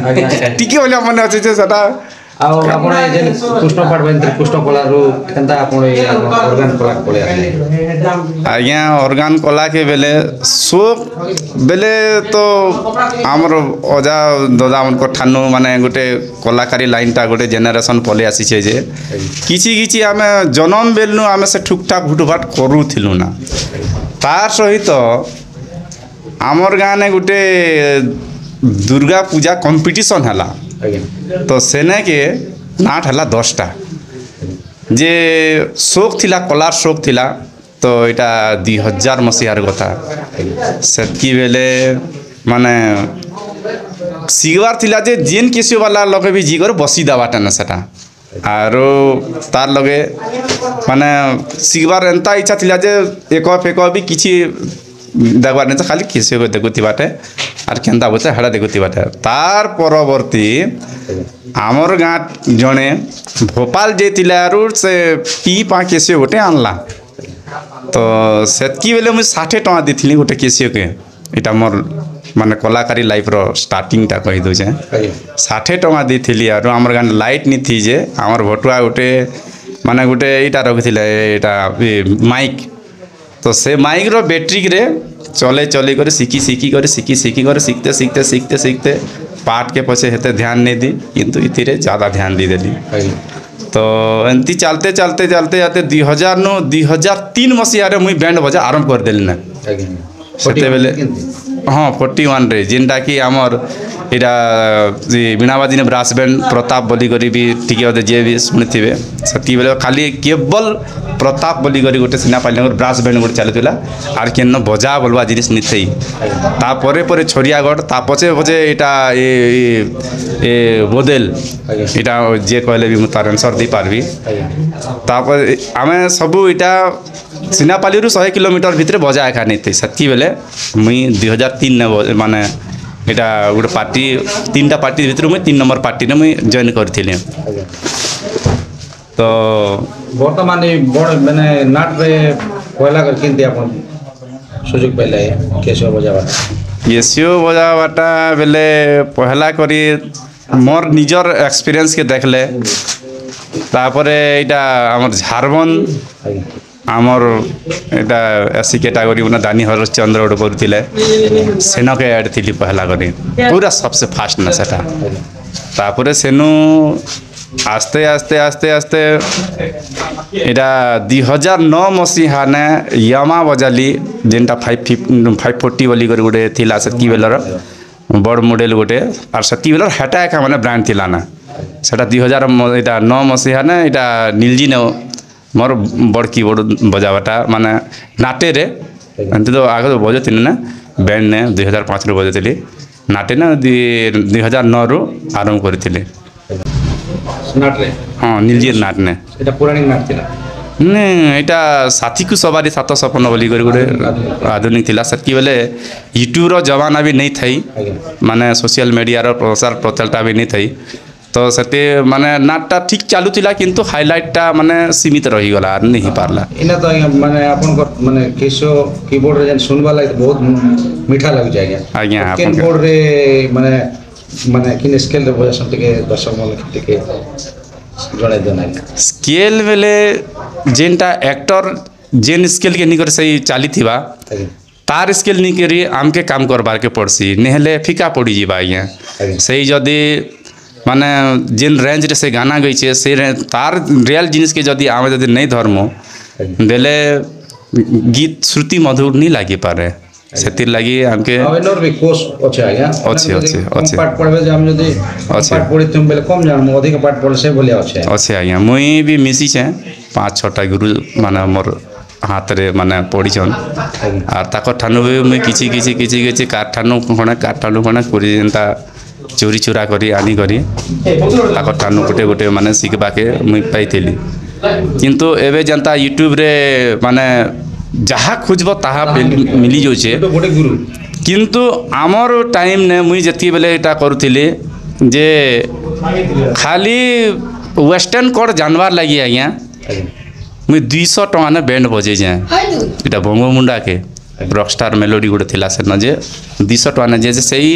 टिके बोलिया मन अच्छे जे सेटा ଆଉ ଆପଣ ଏ ଯେନ୍ କୃଷ୍ଣ ପାଠ ବାନ୍ଧିଥିଲେ କୃଷ୍ଣ କଳାରୁ କେନ୍ତା ଆପଣ ଏ ଅର୍ଗାନ କଳା ପଳେଇ ଆସିଲେ आज्ञा ऑर्गन कला के बेले शोक बेले तो आमर अजा दादा मन ठानु माने गोटे कलाकारी लाइनटा गोटे जेनेरेशन पले आसीछे जे किछि किछि आमे जन्म बेलनु आमे से ठुकठाक हुटुभाट करूथिलु ना तार सहित आमर गाने गोटे दुर्गा पूजा कंपटीशन हला ଆଜ୍ଞା तो सेने के नाट हला 10टा जे शोक थिला कलार शोक थिला तो इटा 2000 मसीहार कथा सेतकी बेले माने सिगवार थिला जे जेन केसियो वाला लगे भी जीगर बसी दबाटा ना सेटा आरो तार लगे माने सिगवार एंता इच्छा थिला जे एक भी किछि देखबार नहीं खाली केसियो को देखुथिबाटे आर केंता बोलते हेड़ा देखुथिबाटे तार परवर्ती आमर गाँ जने भोपाल जेतिलारू से पी पा केसियो गोटे आनला तो सेतकी बेले मुझे 60 टका देथिली गोटे केसियो के इटा मोर माने कलाकारी लाइफ रो स्टार्टिंग टा कहि दो जे 60 टका देथिली आरो हमर गाँ लाइट नी थी जे हमर भटुआ गोटे माने गोटे इटा रखिथिले इटा माइक तो से माइक रो बैटरी रे चले चले कर सीखी कर सीखते सीखते सीखते सीखते पाठ के पछे हेते ध्यान नहीं दी किंतु इतिरे ज़्यादा ध्यान दी देली तो एंती चलते चलते चलते जाते 2003 मसीह मुई बैंड बजा आरंभ कर देली ना सेते बेले हाँ 41 रे जिनटा कि आमर इटा बीणाबाजी ने ब्रास बैंड प्रताप बोली करी भी टिके अदे जे भी सुनिथिबे सेती बेले खाली केवल प्रताप बोली करी गोटे सिना पाली ब्रास बैंड गोटे चलुला आर केन बजा बोलवा जिनिस निथई ता परे परे छोरियागढ़ ता पछे पछे इटा ए बोदेल इटा जे कहले भी मु तार आंसर दी पारबी तापर आमे सबु इटा सिनापाली रु 100 किलोमीटर भितर बजा एका नहीं थी सेती बेले मुई 2003 ने माने এটা গোটে পার্টি 3টা পার্টি ভিতরে মুই 3 নম্বর পার্টিরে মুই জয়েন করଥିଲି তো বর্তমান এই বড় মানে নাটরে পয়লা করে কিনতে আপন সুযোগ পাইলে কেশব বজাবা কেশিও বজাবাটা বেলে পহলা করি মোর নিজর এক্সপিরিয়েন্স কে দেখলে তারপরে এটা আমার ঝাড়বন আমার এটা এসি ক্যাটাগরি মানে দানি হরচন্দ্র গোটে করুলে সেনকে এড থিলি পহলা করি পুরা সবসে ফার্স্ট না সেটা তারপরে সেনু আস্তে আস্তে আস্তে আস্তে এটা 2009 মସିହା নে ইয়ামা বজালি যেটা 540 বলি করে গোটে থিলা সেতকি বেলর বড় মডেল গোটে আর সেতকি বেলর হেটা একা মানে ব্র্যান্ড থিলা না সেটা 2009 মସିହା নে এটা নীলজি নে মোর বড় কিবোর্ড বজাবাটা মানে নাটেরে এমতি তো আগে বজাতিনি না ব্যান্ড নে 2005 রে বজাতিলি নাটে না 2009 রু আরম্ভ করিଥିଲି নাটরে ହଁ নীলজির নাট নে এটা পুরাণিক নাট ଥିଲା এটা সাথীକୁ সবারই সাত সপন বলি করে গোটে আধুনিক ଥିଲା ସେତିକି ବେଲେ ୟୁଟ୍ୟୁବ୍ର ଜମାନା ବି ନେଇ ଥାଇ ମାନେ ସୋସିଆଲ ମିଡ଼ିଆର ପ୍ରସାର ପ୍ରଚାରଟା ବି ନେଇ ଥାଇ ତ ସେତେ ମାନେ ନାଟଟା ଠିକ୍ ଚାଲୁଥିଲା କିନ୍ତୁ ହାଇଲାଇଟଟା ମାନେ ସୀମିତ ରହିଗଲା ନେଇ ହେଇପାରିଲା ଇନା ତ ମାନେ ଆପଣଙ୍କର ମାନେ କେଶ କିବୋର୍ଡରେ ଯେନ୍ ଶୁନବା ଲାଗି ବହୁତ ମିଠା ଲାଗୁଛି ଆଜ୍ଞା ଆଜ୍ଞା କିବୋର୍ଡରେ ମାନେ ମାନେ କିନ୍ ସ୍କେଲରେ ବଜାସନ୍ ଟିକେ ଦର୍ଶକ ମାନଙ୍କୁ ଟିକେ ଜଣାଇ ଦିଅନ୍ ଆଜ୍ଞା ସ୍କେଲ ବେଲେ ଯେନ୍ଟା ଆକ୍ଟର ଯେନ୍ ସ୍କେଲ କେ ନିକରି ସେଇ ଚାଲିଥିବା तार स्केल नहीं करी आमके काम करबार के पड़सी नहेले फिका पड़ी जीवा आज्ञा सही जदि माने जिन रेंज रे से गाना गई छे से तार रियल जिनिस के जदि आमे जदि नहीं धर्मो बेले गीत श्रुति मधुर नहीं लागी पारे सेतिर लागी हमके अवेनर भी कोर्स अछि आज्ञा अछि पाठ पढ़बे जे हम जदि पाठ पढ़ि तुम बेले कम जान अधिक पाठ पढ़ से बोले अछि आज्ञा मुई भी मिसी छे 5-6टा गुरु माने मोर हाथ रे माने पढ़ीछन आर ताको ठानु भी मैं किछि ठानु खणे करी जेंता चोरी चुरा करी आनी करी ताको ठानु गोटे माने सिखबा के मुई पाइथिली किंतु एबे जेंता यूट्यूब रे माने जहा खोजबो ताहा मिली जोचे किंतु आमर टाइम ने मुई जति बेले एटा करूथिली जे खाली वेस्टर्न कोड जानवार लगी आज्ञा मुई 200 टका ने बैंड बजे जाए इटा बंगमुंडा के रॉकस्टार मेलोडी गोटे थिला से न जे 200 टका ने जे सही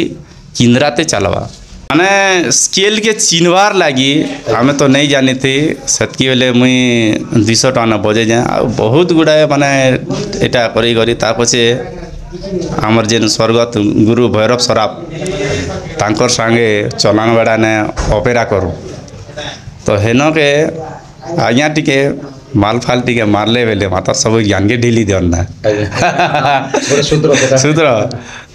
किंद्राते चलवा माने स्केल के चिनवार लगी हमें तो नहीं जानी थी सेतकी बेले मुई 200 टका ने बजे जाए आ बहुत गुड़ाए माने एटा करी करी ता पछे हमर जेन स्वर्गत गुरु भैरव सराफ तांकर संगे चलान बेड़ा ने ऑपेरा करू तो हेन के आज्ञा टिके माल फाल टिके मारले बेले माता सब ज्ञान के ढीली दियन ना सूत्र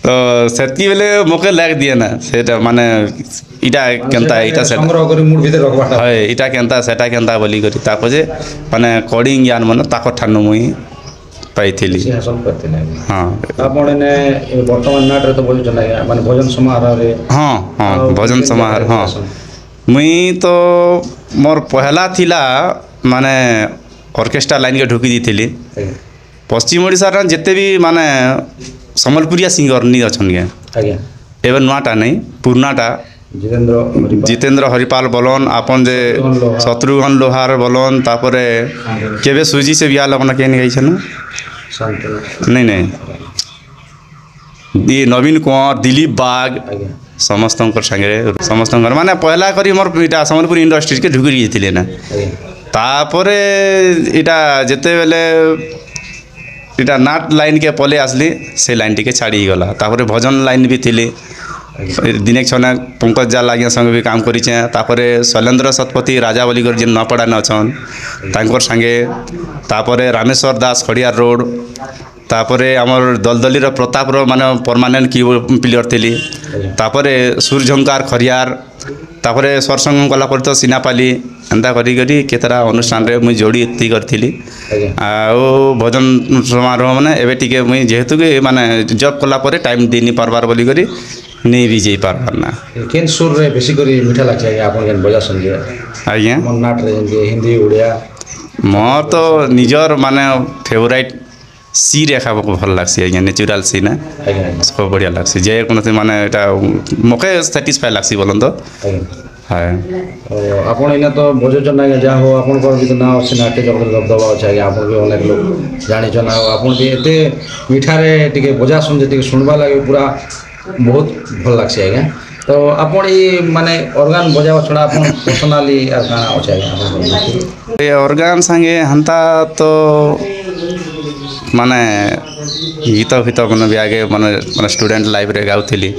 तो सेतकी बेले मोके लाग दिए ना सेटा माने इटा केनता इटा सेटा संग्रह करी मूड भीतर रखबाटा है इटा केनता सेटा केनता बोली करी ता पजे माने कोडिंग ज्ञान मन ताको ठानु मुई पाइथिली हासिल करथिले हां आपण ने वर्तमान नाट रे तो बोल जना माने भजन समारोह रे हां भजन समारोह हां मुई तो मोर पहला थिला माने ऑर्केस्ट्रा लाइन के ढुकी दी थी पश्चिम ओडिशा रा जते भी माने समलपुरिया सिंगर नहीं अछन के आज्ञा एवं नुआटा नहीं पुरनाटा जितेंद्र हरिपाल बोलन आपन जे शत्रुघ्न लोहार बोलन तापरे केबे सुजी से बिया लगन के नहीं गई नहीं नहीं ये नवीन कुंवर दिलीप बाग समस्त समस्त माने पहला करी मोर इटा समलपुर इंडस्ट्री के ढुकी थी ना तापरे इटा जेते बेले इटा नाट लाइन के पले आसली से लाइन टी के छाड़ी गला तापरे भजन लाइन भी थिली दिनेक छना पंकज जाला आज्ञा संग भी काम करी छे तापरे शैलेंद्र शतपथी राजा बोलीकर जे नपड़ा न छन तांकर संगे तापरे रामेश्वर दास खड़ियार रोड तापरे हमर दलदली रो प्रताप रो माने परमानेंट कीबोर्ड प्लेयर थिली तापरे सूर्यझंकार खरियार तापरे सरसंग कला पर तो सिनापाली एंता करी करी केतरा अनुष्ठान रे मुई जोड़ी एति करथिली आ भजन समारोह माने एबे टिके मुई जेहेतु के माने जॉब कला परे टाइम देनी पारबार बोली करी नहीं भी जाई पारबार ना केन सुर रे बेसी करी मिठा लागै आपन जेन बजा संगे आज्ञा मन नाट रे जे हिंदी उड़िया मोर तो निजर माने फेवरेट सी रेखा मोके भल लागसी आज्ञा नेचुराल सी ना ଆଜ୍ଞା सब बढ़िया लागसी जे कोनोसी माने एटा मोके सैटिस्फाई लागसी बोलन तो हाय ଆପଣ ଏଇନା ତ ବୁଝୁଛନ୍ ଆଜ୍ଞା ଯାହା ହଉ ଆପଣଙ୍କର ବି ତ ନାଁ ଅଛି ନାଟ୍ୟ ଜଗତରେ ଦବଦବା ଅଛି ଆଜ୍ଞା ଆପଣ ବି ଅନେକ ଲୋକ ଜାଣିଛନ୍ ଆଉ ଆପଣ ବି ଏତେ ମିଠାରେ ଟିକେ ବଜାସନ୍ ଯେତିକି ଶୁଣବା ଲାଗି ପୁରା ବହୁତ ଭଲ ଲାଗ୍ସି ଆଜ୍ଞା ତ ଆପଣ ଏଇ ମାନେ ଅର୍ଗାନ ବଜାଇବା ଛଡ଼ା ଆପଣ ପର୍ସନାଲି ଆଉ କାଣା ଅଛି ଆଜ୍ଞା ଆପଣଙ୍କର ये ऑर्गन संगे हंता तो माने गीत फीत मैंने भी आगे माने स्टूडेंट लाइफ रे गाउଥିଲି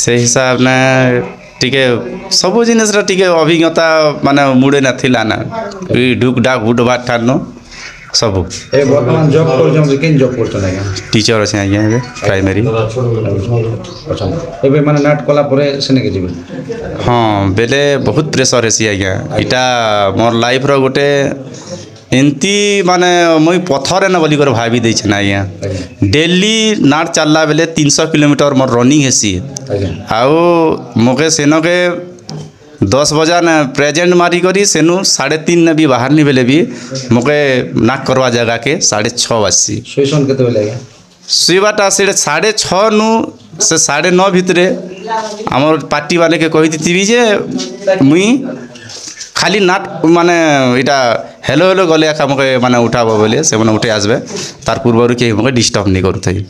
से हिसाब ने टिके सब जिनिस रे टिके अभिज्ञता माने मुड़े न थिला ना ई ढुक डाक हुड बाट ठानो सब ଏ ବର୍ତ୍ତମାନ ଜବ୍ କରୁଛନ୍ତି କେନ୍ ଜବ୍ କରୁଛନ୍ତି ଆଜ୍ଞା टीचर अछि आज्ञा ଏବେ प्राइमरी ଅଛନ୍ତି ଏବେ ମାନେ ନାଟ କଲା ପରେ ସେନେକି ଯିବେ हाँ बेले बहुत प्रेसर हेसी आज्ञा इटा मोर लाइफ रो गोटे एंती माने मुई पथरे न बोली कर भाभी दै छन आज्ञा डेली नाट चलला बेले 300 किलोमीटर मोर रनिंग हेसी ଆଜ୍ଞା आउ मोके सेनो के 10 बजा न प्रेजेंट मारी करी सेनु 3:30 ने भी बाहर नहीं बेले भी मोके नाक करवा जगह के 6:30 बजसी ଶୋଇସନ୍ କେତେବେଳେ ଆଜ୍ଞା सुईबाटा से 6:30 नु से 9:30 भितरे आमर पार्टी वाले के कही थी जे मुई खाली नाट माने इटा हेलो हेलो गले आखा मके माने उठाबो बोले से माने उठे आसबे तार पूर्व के मके डिस्टर्ब नहीं करूथई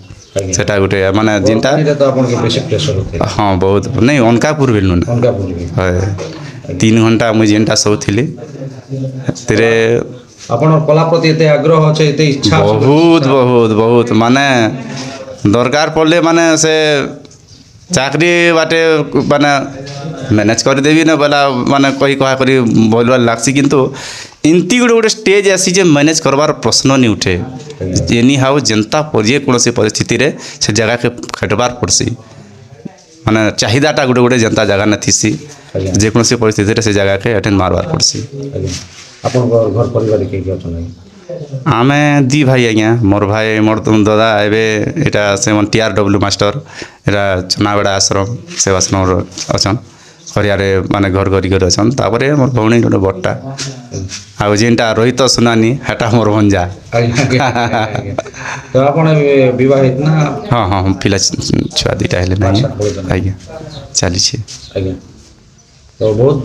सेटा गुटे माने जिनटा ତ ଆପଣଙ୍କ ବେଶୀ ପ୍ରେସର ହଉଥିଲା हाँ बहुत नहीं अनकापुर भेलु ना ଅଲଗା ବୁଲିବେ है 3 घंटा मुई जेनटा सोथिली तेरे ଆପଣ କଲା ପ୍ରତି ଏତେ ଆଗ୍ରହ ଅଛି ଏତେ ଇଚ୍ଛା ଅଛି बहुत बहुत बहुत माने दरकार पड़ले माने से चाकरी बाटे माने मैनेज कर देवी ना बोला माने कही कहा करी बोलवा लागसी किंतु इनती गोटे स्टेज आसी जे मैनेज करवार प्रश्न नहीं उठे एनी हाउ जनता जे कोनोसी परिस्थिति रे से जगह के खटबार पड़सी माने चाहिदाटा गोटे गोटे जनता जगह न थिसी जे कोनोसी परिस्थिति रे से जगह के अटेंड मारवार पड़सी ଆପଣଙ୍କ ଘର ପରିବାର କିଏ କିଏ ଅଛନ୍ତି आमे दी भाई आज्ञा मोर भाई मोर तुम दादा एबे एटा से मन TRW मास्टर एटा चनाबेड़ा आश्रम सेवाश्रम अछन हरियारे माने घर घरी घर अछन तापरे मोर भौणी गोटे बट्टा आ जेनटा रोहित सुनानी हेटा मोर भंजा ତ ଆପଣ ବିବାହିତ ନା हाँ हाँ पिला छुआ दुटा हेले ना आज्ञा चली छे ଆଜ୍ଞା ତ ବହୁତ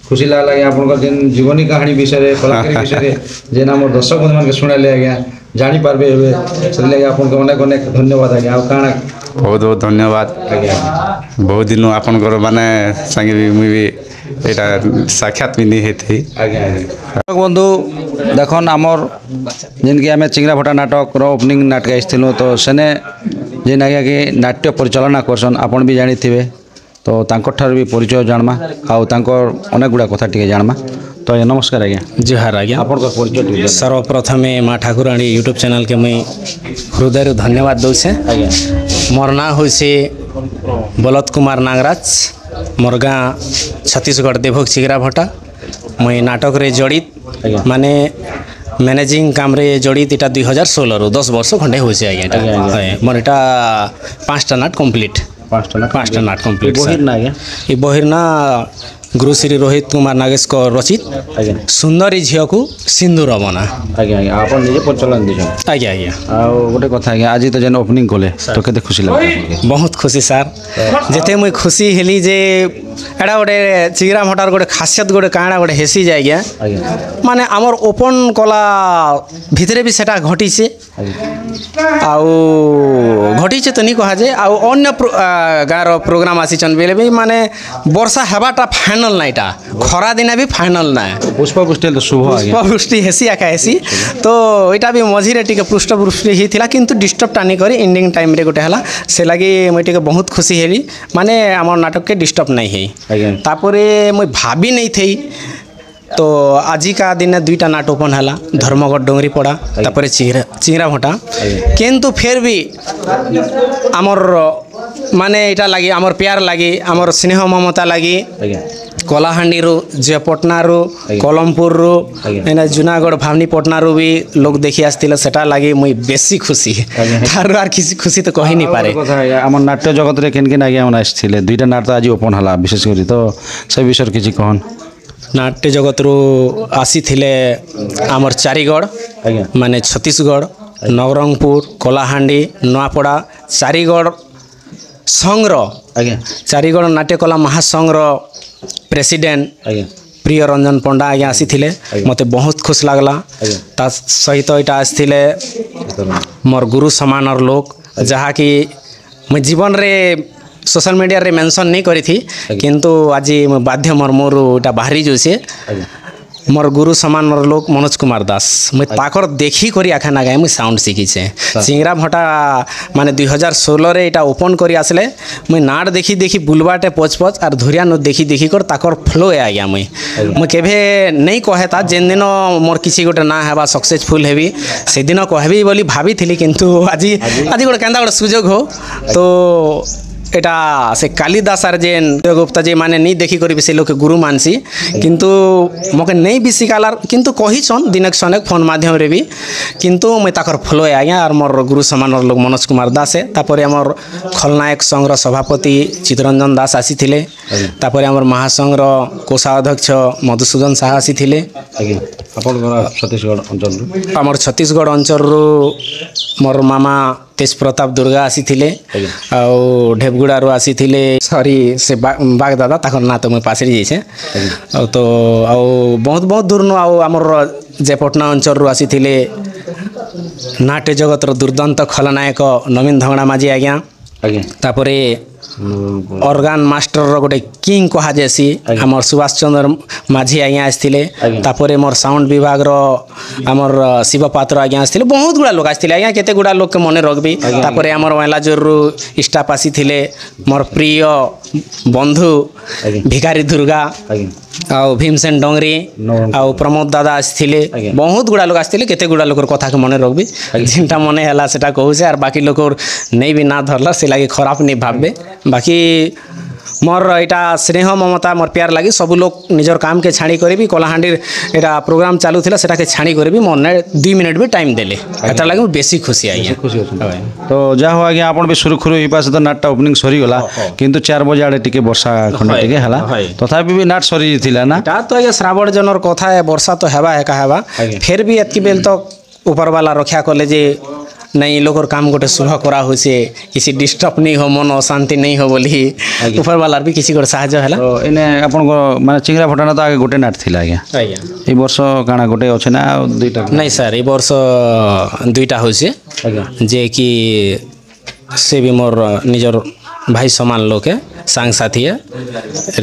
ଖୁସି ଲାଗଲା ଆଜ୍ଞା ଆପଣଙ୍କର ଯେନ୍ ଜୀବନୀ କାହାଣୀ ବିଷୟରେ କଳାକାରୀ ବିଷୟରେ ଯେନ୍ ଆମର ଦର୍ଶକ ବନ୍ଧୁମାନଙ୍କୁ ଶୁଣାଇଲେ ଆଜ୍ଞା ଜାଣିପାରିବେ ଏବେ ସେଥିଲାଗି ଆପଣଙ୍କୁ ଅନେକ ଅନେକ ଧନ୍ୟବାଦ ଆଜ୍ଞା ଆଉ କାଣା बहुत बहुत धन्यवाद ଆଜ୍ଞା बहुत दिन आपनकर माने संगे भी मुई भी एटा साक्षात भी नहीं हेथी ଆଜ୍ଞା ଆଜ୍ଞା ବନ୍ଧୁ ଦେଖନ୍ ଆମର ଯେନ୍କି ଆମେ ଚିଙ୍ଗରା ଭଟା ନାଟକର ଓପନିଂ ନାଟକ ଆସିଥିଲୁ ତ ସେନେ ଯେନ୍ ଆଜ୍ଞା କି ନାଟ୍ୟ ପରିଚାଳନା କରସନ୍ ଆପଣ ବି ଜାଣିଥିବେ ତ ତାଙ୍କଠାରୁ ବି ପରିଚୟ ଜାଣମା ଆଉ ତାଙ୍କର ଅନେକ ଗୁଡ଼ା କଥା ଟିକେ ଜାଣମା ତ ଆଜ୍ଞା ନମସ୍କାର ଆଜ୍ଞା जुहार आज्ञा ଆପଣଙ୍କର ପରିଚୟ ଟିକେ सर्वप्रथमे माँ ठाकुराणी यूट्यूब चैनल के मुई हृदय धन्यवाद दूचे ଆଜ୍ଞା मोर ना हो बलत कुमार नागराज मोर गाँ छत्तीसगढ़ देवभोग चिगरा भटा मुई नाटक रे जड़ित माने मैनेजिंग काम रे जड़ित इटा 2016 रु 10 वर्ष खंडे हो आज्ञा मोर इटा 5टा नाट कंप्लीट 5टा नाट कंप्लीट बहिर ना आज्ञा ये बहिर ना गुरु श्री रोहित कुमार नागेश को रचित ଆଜ୍ଞା सुंदरी झील को सिंदूर बना ଆଜ୍ଞା ଆଜ୍ଞା ଆପଣ ନିଜେ ପରିଚାଳନା ଦେଇଛନ୍ତି आज्ञा आज्ञा ଆଉ ଗୋଟେ କଥା ଆଜ୍ଞା ଆଜି ତ ଯେନ୍ ଓପନିଂ କଲେ ତ କେତେ ଖୁସି ଲାଗିଲା ଆପଣଙ୍କୁ? बहुत खुशी सार जेते मुई खुशी हेली जे एड़ा गोटे चिगरा भटार गोटे खासियत गोटे काଣା गोटे हेसी जाए गया ଆଜ୍ଞା माने आमर ओपन कला भितरे भी सेटा घटीছে आउ घटीছে तो नहीं कहा जे आउ अन्य गाँव प्रोग्राम आसीचन बेले भी माने वर्षा हेबाटा फाइनल नाइटा खरा दिना भी फाइनल ना पुष्पवृष्टि तो शुभ आज्ञा पुष्पवृष्टि हेसी आका हेसी तो यहाँ भी मझीरे टिके पृष्ठवृष्टि ही थिला किंतु डिस्टर्ब टानी करी एंडिंग टाइम रे गोटे हला से लगी मुई टिके बहुत खुशी हेली माने आमर नाटक के डिस्टर्ब नहीं है ଆଜ୍ଞା तापरे मुई भाभी नहीं थी तो आज का दिन 2टा नाट ओपन है धर्मगढ़ डोंगरी पड़ा तापरे चिंगरा भटा किंतु फिर भी आमर माने इटा लगी आमर प्यार लगी आमर स्नेह ममता लगी ଆଜ୍ଞା कलाहांडी रु जयपटना रु कोलमपुर रु एना जूनागढ़ भावनी पटना रु भी लोग देखी आसथिले सेटा लागी मुई बेसी खुशी तार आर किसी खुशी तो कहि नहीं पारे କଥା ଆଜ୍ଞା ଆମର ନାଟ୍ୟ ଜଗତରେ କେନ୍ କେନ୍ ଆଜ୍ଞା ମାନେ ଆସିଥିଲେ 2ଟା ନାଟ ତ ଆଜି ଓପନ ହେଲା ବିଶେଷ କରି ତ ସେ ବିଷୟରେ କିଛି କହନ୍ नाट्य जगत रु आसी थिले आमर चारिगढ़ ଆଜ୍ଞା माने छत्तीसगढ़ ନବରଙ୍ଗପୁର କଳାହାଣ୍ଡି ନୂଆପଡ଼ା ଚାରିଗଡ଼ ସଂଘର ଆଜ୍ଞା ଚାରିଗଡ଼ ନାଟ୍ୟକଲା ମହାସଂଘର ପ୍ରେସିଡେଣ୍ଟ ଆଜ୍ଞା ପ୍ରିୟ ରଞ୍ଜନ ପଣ୍ଡା ଆଜ୍ଞା ଆସିଥିଲେ ମୋତେ ବହୁତ ଖୁସି ଲାଗଲା ତା ସହିତ ଏଇଟା ଆସିଥିଲେ ମୋର ଗୁରୁ ସମାନର ଲୋକ ଯାହାକି ମୁଁ ଜୀବନରେ সোশ্যাল মিডিয়ারে মেনশন नहीं करी थी किंतु आज बाध्य मर्मरू इटा बाहरी जोसे मोर गुरु समान लोक मनोज कुमार दास मुझे ताकर देखी करी आखा गाए मुझे साउंड शिखीचे चिंगरा भटा माने 2016 रे इटा ओपन करी आसले मुझे नाट देखी देखी बुलबाटे पच पच और धुरिया नो देखी देखी कर ताकर फ्लो है आज्ञा मुझे केभे नहीं कहे था जेन दिन मोर किसी गोटे ना हेबा सक्सेसफुल हेबी से दिन कहबी बोली भाभी थी किंतु आज आज गोटे केंदा गोटे सुजोग हो तो एटा से कालिदास आर जेन गुप्ता जे माने नहीं देखी करी से लोग गुरु मानसी किंतु मके नहीं भी शिकालार किंतु कही छन दिनक सनेक फोन माध्यम रे भी किंतु मैं ताकर फ्लो है आज्ञा और मोर गुरु समान लोग मनोज कुमार दास है तापर हमर खलनायक संघर सभापति चितरंजन दास आसी थिले तापर हमर महासंघर कोषाध्यक्ष मधुसूदन साहा आसी थिले आपन छत्तीसगढ़ अंचल हमर छत्तीसगढ़ अंचल मोर मामा तेज प्रताप दुर्गा आसी थिले आउ ढेबगुड़ारू आसी थिले सॉरी से बाग दादा ताकर ना तो मैं पासरी जाइछे तो आउ बहुत बहुत दूर नो आउ हमर जे पटना अंचल रू आसी थिले नाट्य जगत रो दुर्दांत खलनायक नवीन धंगड़ा माझी आज्ञा तापरे ऑर्गन मास्टर रो गोटे किंग कहा जैसी हमर सुभाष चंद्र माझी आज्ञा आसथिले तापरे मोर साउंड विभाग रो हमर शिव पात्र आज्ञा आसथिले बहुत गुड़ा लोग आसथिले आज्ञा केते गुड़ा लोग के मने रखबी तापरे हमर वेलाजोर रो स्टाफ आसीथिले मोर प्रिय बंधु भिखारी दुर्गा आउ भीमसेन डोंगरी आउ प्रमोद दादा आसथिले बहुत गुड़ा लोग आसथिले केते गुड़ा लोकर कथा के मने रखबी जिनटा मने हला सेटा कहू से और बाकी लोकर नहीं भी ना धरला से लागे खराब नहीं भाबबे बाकी मोर एटा स्नेह ममता मोर प्यार लगी सब लोग निजर काम के छाणी करी कलाहांडी एटा प्रोग्राम चालू थिला सेटा के छाणी करी मोर ने 2 मिनट भी टाइम देले एटा लगे बेसी खुशी आई तो जा हो आज्ञा आपण भी सुरखुरु ही पास तो नाटटा ओपनिंग सरी गला किंतु 4 बजे आड़े टिके वर्षा खंड टिके हला तथापि भी नाट सरी थिला ना ता तो ये श्रावण जनर कथा है वर्षा तो हेबा है का हेबा फिर भी एतकी बेल तो ऊपर वाला रक्षा करले जे नहीं लोकर काम गोटे शुभ करा हो से किसी डिस्टर्ब नहीं हो मन अशांति नहीं हो बोली ऊपर वाला भी किसी गोटे साहाय्य हैला तो इने आपन माने चिंगरा फटाना तो आगे गोटे नाट थिला आज्ञा ए वर्ष काना गोटे अछि ना दुईटा नहीं सर ए वर्ष दुईटा हो से जे कि से भी मोर निजर भाई समान लोग है सांग साथी है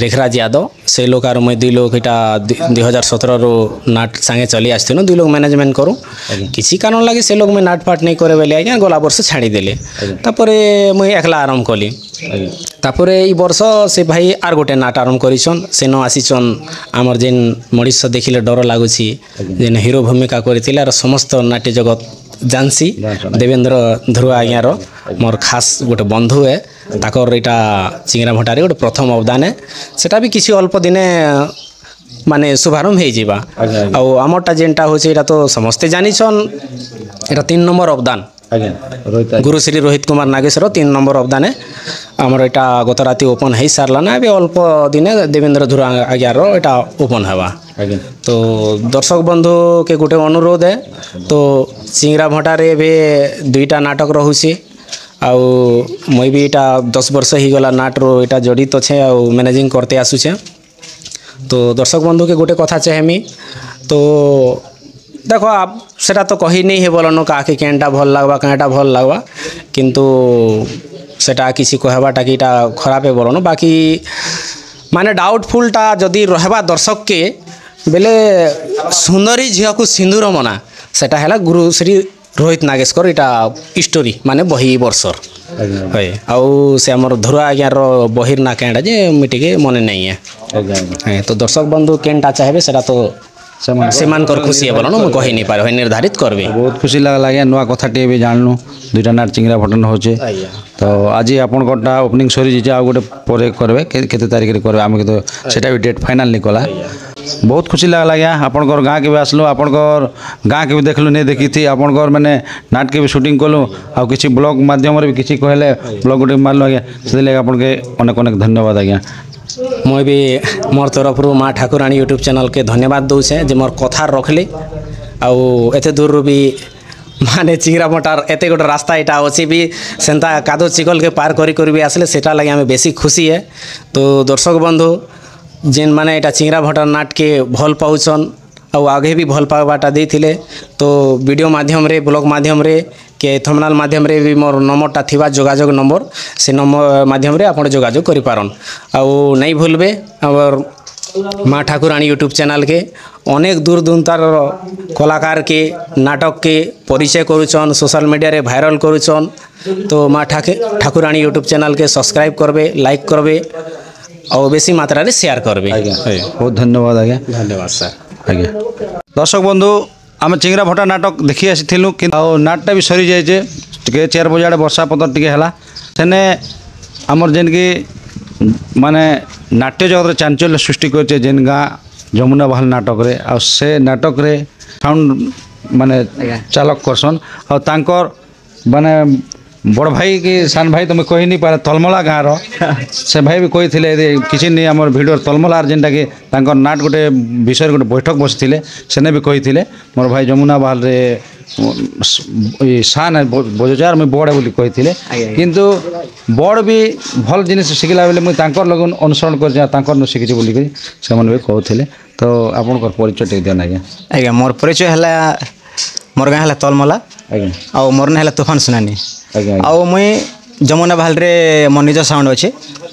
रेखराज यादव से लोग आर मैं 2 लोग इटा 2017 रो नाट संगे चली आसते न 2 लोग मैनेजमेंट करूँ किसी कारण लगे से लोग मैं नाट पाट नहीं करे बेले आज्ञा गला वर्ष छाड़ी देले तापरे मुई एकला आरंभ कली तापरे ई वर्ष से भाई आर गोटे नाट आरंभ करिछन से न आसीछन हमर जेन मनीष देखिले डर लागुछि जेन हीरो भूमिका करथिले और समस्त नाट्य जगत जानसी देवेंद्र ध्रुव आज्ञार मोर खास गोटे बंधु है ताकर इटा चिंगरा भटारे गोटे प्रथम अवदान है सेटा भी किसी अल्प दिने माने शुभारंभ हो जावा आउ आमरटा जेनटा होचे एटा तो समस्ते जानिछन एटा 3 नंबर अवदान गुरु श्री रोहित कुमार नागेश्वर 3 नंबर अवदान है आमर एटा गत राति ओपन हो सारला ना अभी अल्प दिने देवेंद्र ध्रुव आज्ञार एटा ओपन हवा तो दर्शक बंधु के गोटे अनुरोध है तो चिंगरा भटारे भी 2टा नाटक रहुछि आउ मैं भी इटा 10 वर्ष ही गला नाट रो इटा जड़ित अच्छे आउ मैनेजिंग करते आसुचे तो दर्शक बंधु के गोटे कथा चाहेमी तो देखो आप सेटा तो कही नहीं है बोलन काके केनटा भल लागबा केनटा भल लागबा किंतु सेटा किसी कहबाटा कि इटा खराब है बोलन बाकी माने डाउटफुलटा जदि रहबा दर्शक के बेले सुंदरी झिया को सिंदूर मना सेटा हैला गुरु श्री रोहित नागेश्वर इटा स्टोरी माने बही वर्षर है आउ से हमर धुरा आज्ञार बहिर ना केनटा जे मिटिके मने नहीं है तो दर्शक बंधु केनटा चाहेबे सेटा तो सेमान कर खुशी है बोलन मैं कहि नहीं पारे निर्धारित करबे बहुत खुशी लागला आज्ञा नुआ कथाटे भी जानलु 2टा नाट चिंगरा भटन होचे तो आज आपन कोटा ओपनिंग सरी जे आ गोटे परे करबे केते तारिख रे करबे हम तो सेटा भी डेट फाइनल निकला बहुत खुशी लागला आज्ञा आपन गाँव के भी आसलु आपन गाँव के भी देखलु नहीं देखी थी आपन माने नाट के भी शूटिंग कलु आ किसी ब्लॉग माध्यम रे भी किसी कहले ब्लॉग गोटे मारलु आज्ञा से लगे आपन के अनेक अनेक धन्यवाद आज्ञा मैं भी मोर तरफ माँ ठाकुराणी यूट्यूब चैनल के धन्यवाद दूचे जे मोर कथा रखले आउ एते दूर भी মানে চিংড়া ভটার এতে গোটে রাস্তা এটা অছি বি সেন্তা কাদো চিকলকে পার করি করি বি আসলে সেটা লাগে আমি বেশি খুশি হ্যাঁ। তো দর্শক বন্ধু যেন মানে এটা চিংড়া ভটার নাটকে ভাল পাউছন ଆଉ ଆଗେ ବି ଭଲ ପାଇବାଟା ଦେଇଥିଲେ ତ ଭିଡ଼ିଓ ମାଧ୍ୟମରେ ବ୍ଲଗ୍ ମାଧ୍ୟମରେ କି ଥମ୍ବନେଲ୍ ମାଧ୍ୟମରେ ବି ମୋର ନମ୍ବରଟା ଥିବା ଯୋଗାଯୋଗ ନମ୍ବର ସେ ନମ୍ବର ମାଧ୍ୟମରେ ଆପଣ ଯୋଗାଯୋଗ କରିପାରନ୍। ଆଉ ନାଇଁ ଭୁଲବେ ଆମର ମା ଠାକୁରାଣୀ ୟୁଟ୍ୟୁବ୍ ଚ୍ୟାନେଲ୍କେ ଅନେକ ଦୂର ଦୂରାନ୍ତର କଳାକାରକେ ନାଟକକେ ପରିଚୟ କରୁଛନ୍, ସୋସିଆଲ୍ ମିଡ଼ିଆରେ ଭାଇରାଲ୍ କରୁଛନ୍। ତ ମା ଠାକୁରାଣୀ ୟୁଟ୍ୟୁବ୍ ଚ୍ୟାନେଲ୍କେ ସବସ୍କ୍ରାଇବ୍ করবে, ଲାଇକ୍ করবে ଆଉ ବେଶୀ ମାତ୍ରାରେ ସେୟାର করবে। ଆଜ୍ଞା ବହୁତ ଧନ୍ୟବାଦ ଆଜ୍ଞା। ଧନ୍ୟବାଦ ସାର୍। ଆଜ୍ଞା ଦର୍ଶକ ବନ୍ଧୁ ଆମେ ଚିଙ୍ଗରା ଭଟା ନାଟକ ଦେଖି ଆସିଥିଲୁ କିନ୍ତୁ ଆଉ ନାଟଟା ବି ସରିଯାଇଛେ ଟିକେ 4 ବଜେ ଆଡ଼େ ବର୍ଷା ପତ୍ର ଟିକେ ହେଲା ସେନେ ଆମର ଯେନ୍କି ମାନେ ନାଟ୍ୟ ଜଗତରେ ଚାଞ୍ଚଲ୍ୟ ସୃଷ୍ଟି କରିଛେ ଯେନ୍ ଗାଁ ଯମୁନା ବାହାଲ ନାଟକରେ ଆଉ ସେ ନାଟକରେ ସାଉଣ୍ଡ ମାନେ ଚାଲକ କରସନ୍ ଆଉ ତାଙ୍କର ମାନେ ବଡ଼ ଭାଇ କି ସାନ ଭାଇ ତୁମେ କହିନି ପାରେ ତଲମଲା ଗାଁର ସେ ଭାଇ ବି କହିଥିଲେ କିଛି ନି ଆମର ଭିଡ଼ିଓ ତଲମଲାର ଯେନ୍ଟାକି ତାଙ୍କର ନାଟ ଗୋଟେ ବିଷୟରେ ଗୋଟେ ବୈଠକ ବସିଥିଲେ ସେନେ ବି କହିଥିଲେ ମୋର ଭାଇ ଯମୁନା ବାହାଲରେ ସାନ ବଜାର ମୁଇଁ ବଡ଼ ବୋଲି କହିଥିଲେ କିନ୍ତୁ ବଡ଼ ବି ଭଲ ଜିନିଷ ଶିଖିଲା ବେଲେ ମୁଇଁ ତାଙ୍କର ଲୋକ ଅନୁସରଣ କରିଛି ତାଙ୍କର ଶିଖିଛି ବୋଲିକରି ସେମାନେ ବି କହୁଥିଲେ। ତ ଆପଣଙ୍କର ପରିଚୟ ଟିକେ ଦିଅନ୍ ଆଜ୍ଞା। ଆଜ୍ଞା ମୋର ପରିଚୟ ହେଲା ମୋର ଗାଁ ହେଲା ତଲମଲା ଆଜ୍ଞା ଆଉ ମୋର ନାଁ ହେଲା ତୁଫାନ ସୁନାନୀ ଆଜ୍ଞା ଆଉ ମୁଇଁ ଯମୁନା ବାହାଲରେ ମୋ ନିଜ ସାଉଣ୍ଡ ଅଛି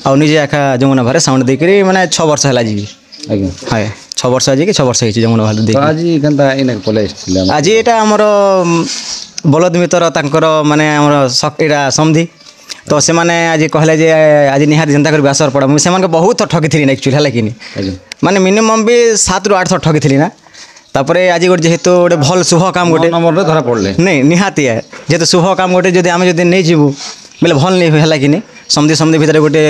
ଆଉ ନିଜେ ଏକା ଯମୁନା ବାହାରେ ସାଉଣ୍ଡ ଦେଇକରି ମାନେ 6 ବର୍ଷ ହେଲା ଯିବି ଆଜ୍ଞା ହଁ 6 ବର୍ଷ ଆଜି କି 6 ବର୍ଷ ହେଇଛି ଯମୁନା ବାହାଲ ଦେଇକି ଆଜି କେନ୍ତା ଏଇନା ପଳେଇ ଆସିଥିଲେ ଆଜି ଏଇଟା ଆମର ବଲଦ ମିତ୍ର ତାଙ୍କର ମାନେ ଆମର ଏଇଟା ସମଧି ତ ସେମାନେ ଆଜି କହିଲେ ଯେ ଆଜି ନିହାତି ଯେନ୍ତା କରି ଆସର ପଡ଼ା ମୁଁ ସେମାନଙ୍କୁ ବହୁତ ଠକିଥିଲି ନା ଆକ୍ଚୁଆଲି ହେଲା କିନି ମାନେ ମିନିମମ୍ ବି 7 ରୁ 8 ଥର ଠକିଥିଲି ନା ତାପରେ ଆଜି ଗୋଟେ ଯେହେତୁ ଗୋଟେ ଭଲ ଶୁଭ କାମ ଗୋଟେ ନମ୍ବରରେ ଧରା ପଡ଼ିଲେ ନାଇଁ ନିହାତି ଯେହେତୁ ଶୁଭ କାମ ଗୋଟେ ଯଦି ଆମେ ଯଦି ନେଇଯିବୁ ବୋଲେ ଭଲ ନେଇ ହେଲା କିନି ସମଧି ଭିତରେ ଗୋଟେ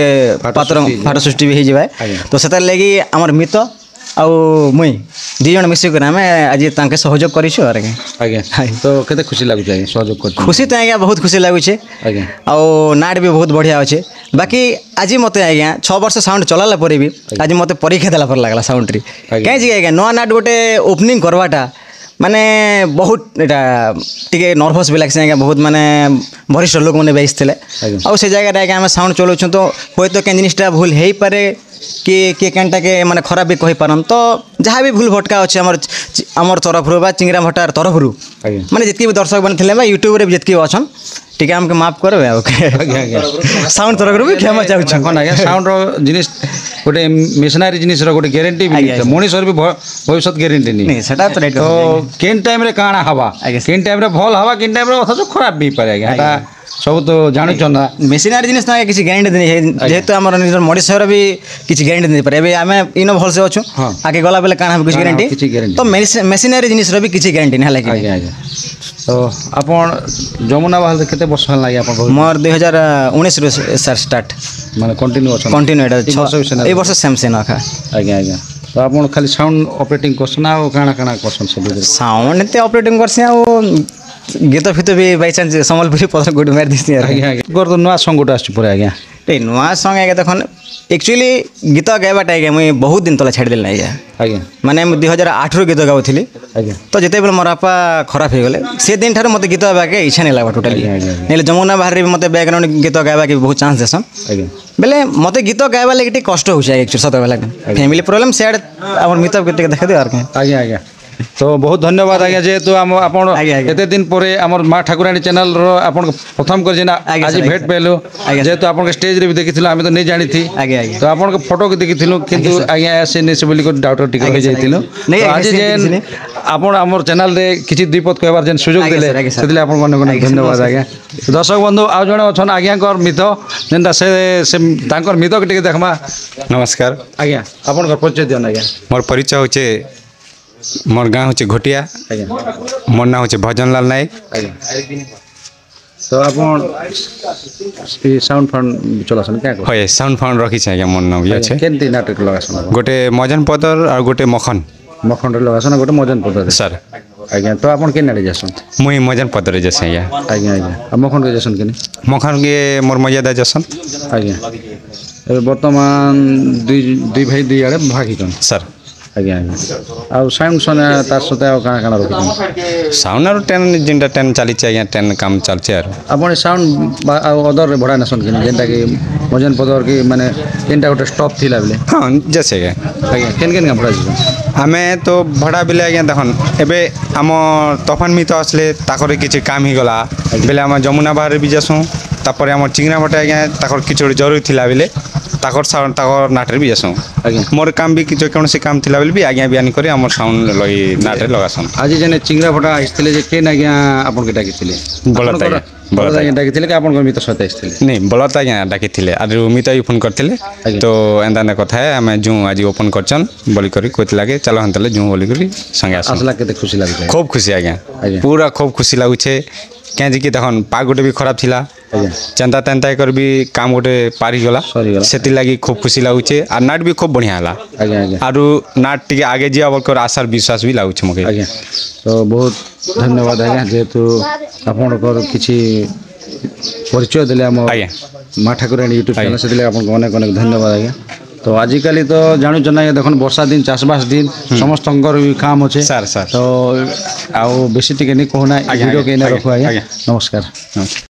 ପାତ୍ର ଫାଟ ସୃଷ୍ଟି ବି ହେଇଯିବା ତ ସେଥିର୍ ଲାଗି ଆମର ମିତ ଆଉ ମୁଇଁ 2 ଜଣ ମିଶିକରି ଆମେ ଆଜି ତାଙ୍କେ ସହଯୋଗ କରିଛୁ ଆଜ୍ଞା। ଆଜ୍ଞା ତ କେତେ ଖୁସି ଲାଗୁଛି ଆଜ୍ଞା ସହଯୋଗ କରୁଛୁ? ଖୁସି ତ ଆଜ୍ଞା ବହୁତ ଖୁସି ଲାଗୁଛେ ଆଜ୍ଞା ଆଉ ନାଟ ବି ବହୁତ ବଢ଼ିଆ ଅଛେ ବାକି ଆଜି ମୋତେ ଆଜ୍ଞା 6 ବର୍ଷ ସାଉଣ୍ଡ ଚଲାଲା ପରେ ବି ଆଜି ମୋତେ ପରୀକ୍ଷା ଦେଲା ପରେ ଲାଗଲା ସାଉଣ୍ଡରେ କାହିଁକି ଆଜ୍ଞା ନୂଆ ନାଟ ଗୋଟେ ଓପନିଂ କରବାଟା ମାନେ ବହୁତ ଏଇଟା ଟିକେ ନର୍ଭସ୍ ବି ଲାଗছে ଆଜ୍ଞା ବହୁତ ମାନେ ବରିଷ୍ଠ ଲୋକମାନେ ବି ଆସିଥିଲେ ଆଉ ସେ ଜାଗାରେ ଆଜ୍ଞା ଆମେ ସାଉଣ୍ଡ ଚଲାଉଛୁ ତ ହୁଏତ କେନ୍ ଜିନିଷଟା ଭୁଲ ହେଇପାରେ କିଏ କେନ୍ଟାକେ ମାନେ ଖରାପ ବି କହିପାରନ୍ ତ ଯାହା ବି ଭୁଲ ଭଟକା ଅଛି ଆମର ତରଫରୁ ବା ଚିଙ୍ଗରା ଭଟାର ତରଫରୁ ମାନେ ଯେତିକି ବି ଦର୍ଶକ ମାନେ ଥିଲେ ବା ୟୁଟ୍ୟୁବରେ ବି ଯେତିକି ଅଛନ୍ ଟିକେ ଆମକୁ ମାଫ କରବେ ଆଉ ସାଉଣ୍ଡ ତରଫରୁ ବି କ୍ଷମା ଚାହୁଁଛୁ ଆଜ୍ଞା ସାଉଣ୍ଡର ଜିନିଷ ଗୋଟେ ମିଶନାରୀ ଜିନିଷର ଗୋଟେ ଗ୍ୟାରେଣ୍ଟି ବି ମଣିଷର ବି ଭବିଷ୍ୟତ ଗ୍ୟାରେଣ୍ଟି ନି ସେଟା ତ କେନ୍ ଟାଇମ୍ରେ କାଣା ହବା କେନ୍ ଟାଇମ୍ରେ ଭଲ ହବା କେନ୍ ଟାଇମ୍ରେ ଅଥଚ ଖରାପ ବି ହେଇପାରେ ଆଜ୍ଞା ଏଟା ସବୁ ତ ଜାଣୁଛନ୍ ନା ମେସିନାରୀ ଜିନିଷ ନା କିଛି ଗ୍ୟାରେଣ୍ଟି ଦେଇ ଯେହେତୁ ଆମର ନିଜର ମଣିଷର ବି କିଛି ଗ୍ୟାରେଣ୍ଟି ଦେଇପାରେ ଏବେ ଆମେ ଇନ ଭଲସେ ଅଛୁ ଆଗେ ଗଲା ବେଲେ କାଣା ହେବ କିଛି ଗ୍ୟାରେଣ୍ଟି ତ ମେସିନାରୀ ଜିନିଷର ବି କିଛି ଗ୍ୟାରେଣ୍ଟି ନାହିଁ ହେଲା କି ଆଜ୍ଞା ଆଜ୍ଞା ତ ଆପଣ ଯମୁନା ବାହାଲରେ କେତେ ବର୍ଷ ହେଲା ଆଜ୍ଞା ଆପଣ ମୋର 2019ରୁ ସାର୍ ଷ୍ଟାର୍ଟ ମାନେ କଣ୍ଟିନ୍ୟୁ ଅଛନ୍ତି କଣ୍ଟିନ୍ୟୁ ଏଇଟା ଏଇ ବର୍ଷ ସେମ୍ ଆଖା ଆଜ୍ଞା ଆଜ୍ଞା ତ ଆପଣ ଖାଲି ସାଉଣ୍ଡ ଅପରେଟିଂ କରସନ୍ ଆଉ କାଣା କାଣା କରସନ୍ ସବୁ ସାଉଣ୍ଡ ଏତେ ଅପରେଟିଂ କରସି ଆଉ ଗୀତ ଫିତ ବି ବାଇଚାନ୍ସ ସମ୍ବଲପୁରୀ ପତ୍ର ଗୋଟେ ମାରି ଦେଇଛି ଆଜ୍ଞା ଆଜ୍ଞା ତ ନୂଆ ସଙ୍ଗ ଗୋଟେ ଆସୁଛି ପରେ ଆଜ୍ଞା এই নূয়া সং আগে দেখুন একচুয়ালি গীত গাইবাটা আগে মুই বহুত দিন তলে ছাড়িদেলি না আজ্ঞা আজ্ঞা মানে আমি 2008 গীত গাউଥିଲି আজ্ঞা তো যেতেবেলে মোর বাপা খরাপ হয়ে গেলে সে দিন ঠারে মতো গীত গাইবাকে ইচ্ছা নাই লাগবা টোটালি নেলে যমুনা বাহারে মতো ব্যাকগ্রাউন্ড গীত গাইবাকে বহুত চান্স দেসন আজ্ঞা বেলে মতো গীত গাইবা লাগি টি কষ্ট হচ্ছে একচুয়ালি সত বেলা ফ্যামিলি প্রবলেম সেড আমার মিত গীত দেখা দিও আর আজ্ঞা আজ্ঞা তো বহুত ধন্যবাদ আজ্ঞা যেহেতু আপনার এতে দিন পরে আমার মা ঠাকুরাণী চ্যানেলর আপনার প্রথম করে আজ ভেট পেলু যেহেতু আপনার স্টেজরে বি দেখিছিল আমি তো নেই জানিথি তো আপনার ফটো দেখিলু কিন্তু আজ্ঞা আসে নেছে বলি ডাউট টিকে হয়ে যাইছিল আজ যে আপনার আমার চ্যানেলরে কিছু দুই পদ কহবার যে সুযোগ দেলে সেদিলে আপনার অনেক অনেক ধন্যবাদ আজ্ঞা দর্শক বন্ধু আউ জনে অছন আজ্ঞাঙ্কর মিথ যেটা সে তাঙ্কর মিথকে টিকে দেখবা নমস্কার আজ্ঞা আপনার পরিচয় দিন আজ্ঞা মোর পরিচয় হচ্ছে মোর গাঁ হচ্ছে ঘটিয়া মোর নাম হচ্ছে ভজনলাল নায়ক তো আপনার সাউন্ড ফাউন্ড চলাছেন কে হয় সাউন্ড ফাউন্ড রাখিছে আজ্ঞা মোর নাম আছে কেনতি নাটক লাগাছেন গোটে মজন পদর আর গোটে মখন মখনরে লাগাছেন গোটে মজন পদর স্যার আজ্ঞা তো আপন কেন নাড়ি যাসন মুই মজন পদরে যাস আজ্ঞা আজ্ঞা আজ্ঞা আর মখন কে যাসন কেন মখন কে মোর মর্যাদা যাসন আজ্ঞা বর্তমান দুই ভাই দুই আড়ে ভাগিছন স্যার ଆଜ୍ଞା ଆଜ୍ଞା ଆଉ ସାଉଣ୍ଡ ସନେ ତାର ସହିତ ଆଉ କାଣା କାଣା ରଖୁଛନ୍ତି ସାଉଣ୍ଡ ଟେନ୍ ଯେନ୍ଟା ଟେନ୍ ଚାଲିଛି ଆଜ୍ଞା ଟେନ୍ କାମ ଚାଲିଛି ଆରୁ ଆପଣ ସାଉଣ୍ଡ ଆଉ ଅଦରରେ ଭଡ଼ା ନେସନ୍ କି ଯେନ୍ଟାକି ଭଜନ ପଦର କି ମାନେ ଯେନ୍ଟା ଗୋଟେ ଷ୍ଟପ୍ ଥିଲା ବେଲେ ହଁ ଜେସେ ଆଜ୍ଞା ଆଜ୍ଞା କେନ୍ କେନ୍ ଭଡ଼ା ଯିଛନ୍ ଆମେ ତ ଭଡ଼ା ବେଲେ ଆଜ୍ଞା ଦେଖନ୍ ଏବେ ଆମ ତଫାନ ମିତ ଆସିଲେ ତାକରେ କିଛି କାମ ହେଇଗଲା ବେଲେ ଆମେ ଯମୁନା ବାହାରେ ବି ଯାସୁଁ ତାପରେ ଆମର ଚିଙ୍ଗନା ଭଟା ଆଜ୍ଞା ତାକର କିଛି ଗୋଟେ ଜରୁରୀ ଥିଲା ବେଲେ ତାକର ସାଉଣ୍ଡ ତାକର ନାଟରେ ବି ଯାସୁଁ ଆଜ୍ଞା ମୋର କାମ ବି କିଛି କୌଣସି କାମ ଥିଲା ବେଲେ ବି ଆଜ୍ଞା ବିଆନି କରି ଆମର ସାଉଣ୍ଡ ଲଇ ନାଟରେ ଲଗାସନ୍ ଆଜି ଯେନେ ଚିଙ୍ଗରା ଭଟା ଆସିଥିଲେ ଯେ କେନ୍ ଆଜ୍ଞା ଆପଣଙ୍କୁ ଡାକିଥିଲେ ବଳତ ଆଜ୍ଞା ବଳଦ ଆଜ୍ଞା ଡାକିଥିଲେ କି ଆପଣଙ୍କ ମିତ୍ର ସହିତ ଆସିଥିଲେ ନାଇଁ ବଳତ ଆଜ୍ଞା ଡାକିଥିଲେ ଆରୁ ମିତ ବି ଫୋନ୍ କରିଥିଲେ ତ ଏନ୍ତା ଏନ୍ତା କଥା ଆମେ ଯେଉଁ ଆଜି ଓପନ୍ କରିଛନ୍ ବୋଲି କରି କହିଥିଲା କି ଚାଲ ହେନ୍ତାଲେ ଯେଉଁ ବୋଲି କରି ସାଙ୍ଗେ ଆସ ଆସିଲା କେତେ ଖୁସି ଲାଗୁଛି ଖୁବ୍ ଖୁସି ଆଜ୍ଞା ପୁରା ଖୁବ୍ ଖୁସି ଲାଗୁଛେ କେଁଜିକି ଦେଖନ୍ ପାଗ ଗୋଟେ ବି ଖରାପ ଥିଲା ଚେନ୍ତା ତେନ୍ତା କରି ବି କାମ ଗୋଟେ ପାରିଗଲା ସେଥିଲାଗି ଖୁବ୍ ଖୁସି ଲାଗୁଛେ ଆର୍ ନାଟ ବି ଖୁବ୍ ବଢ଼ିଆ ହେଲା ଆଜ୍ଞା ଆଜ୍ଞା ଆରୁ ନାଟ ଟିକେ ଆଗେ ଯିବା ବୋଲକର ଆଶାର ବିଶ୍ୱାସ ବି ଲାଗୁଛି ମୋତେ ଆଜ୍ଞା ତ ବହୁତ ଧନ୍ୟବାଦ ଆଜ୍ଞା ଯେହେତୁ ଆପଣଙ୍କର କିଛି ପରିଚୟ ଦେଲେ ଆମ ମା ଠାକୁରାଣୀ ୟୁଟ୍ୟୁବ୍ ଚ୍ୟାନେଲ୍ ସେଥିଲାଗି ଆପଣଙ୍କୁ ଅନେକ ଅନେକ ଧନ୍ୟବାଦ ଆଜ୍ଞା ତ ଆଜିକାଲି ତ ଜାଣୁଛନ୍ ଆଜ୍ଞା ଦେଖୁନ୍ ବର୍ଷା ଦିନ ଚାଷବାସ ଦିନ ସମସ୍ତଙ୍କର ବି କାମ ଅଛେ ତ ଆଉ ବେଶୀ ଟିକେ ନି କହୁନା ଭିଡ଼ିଓ କେନେ ରଖୁ ଆଜ୍ଞା ନମସ୍କାର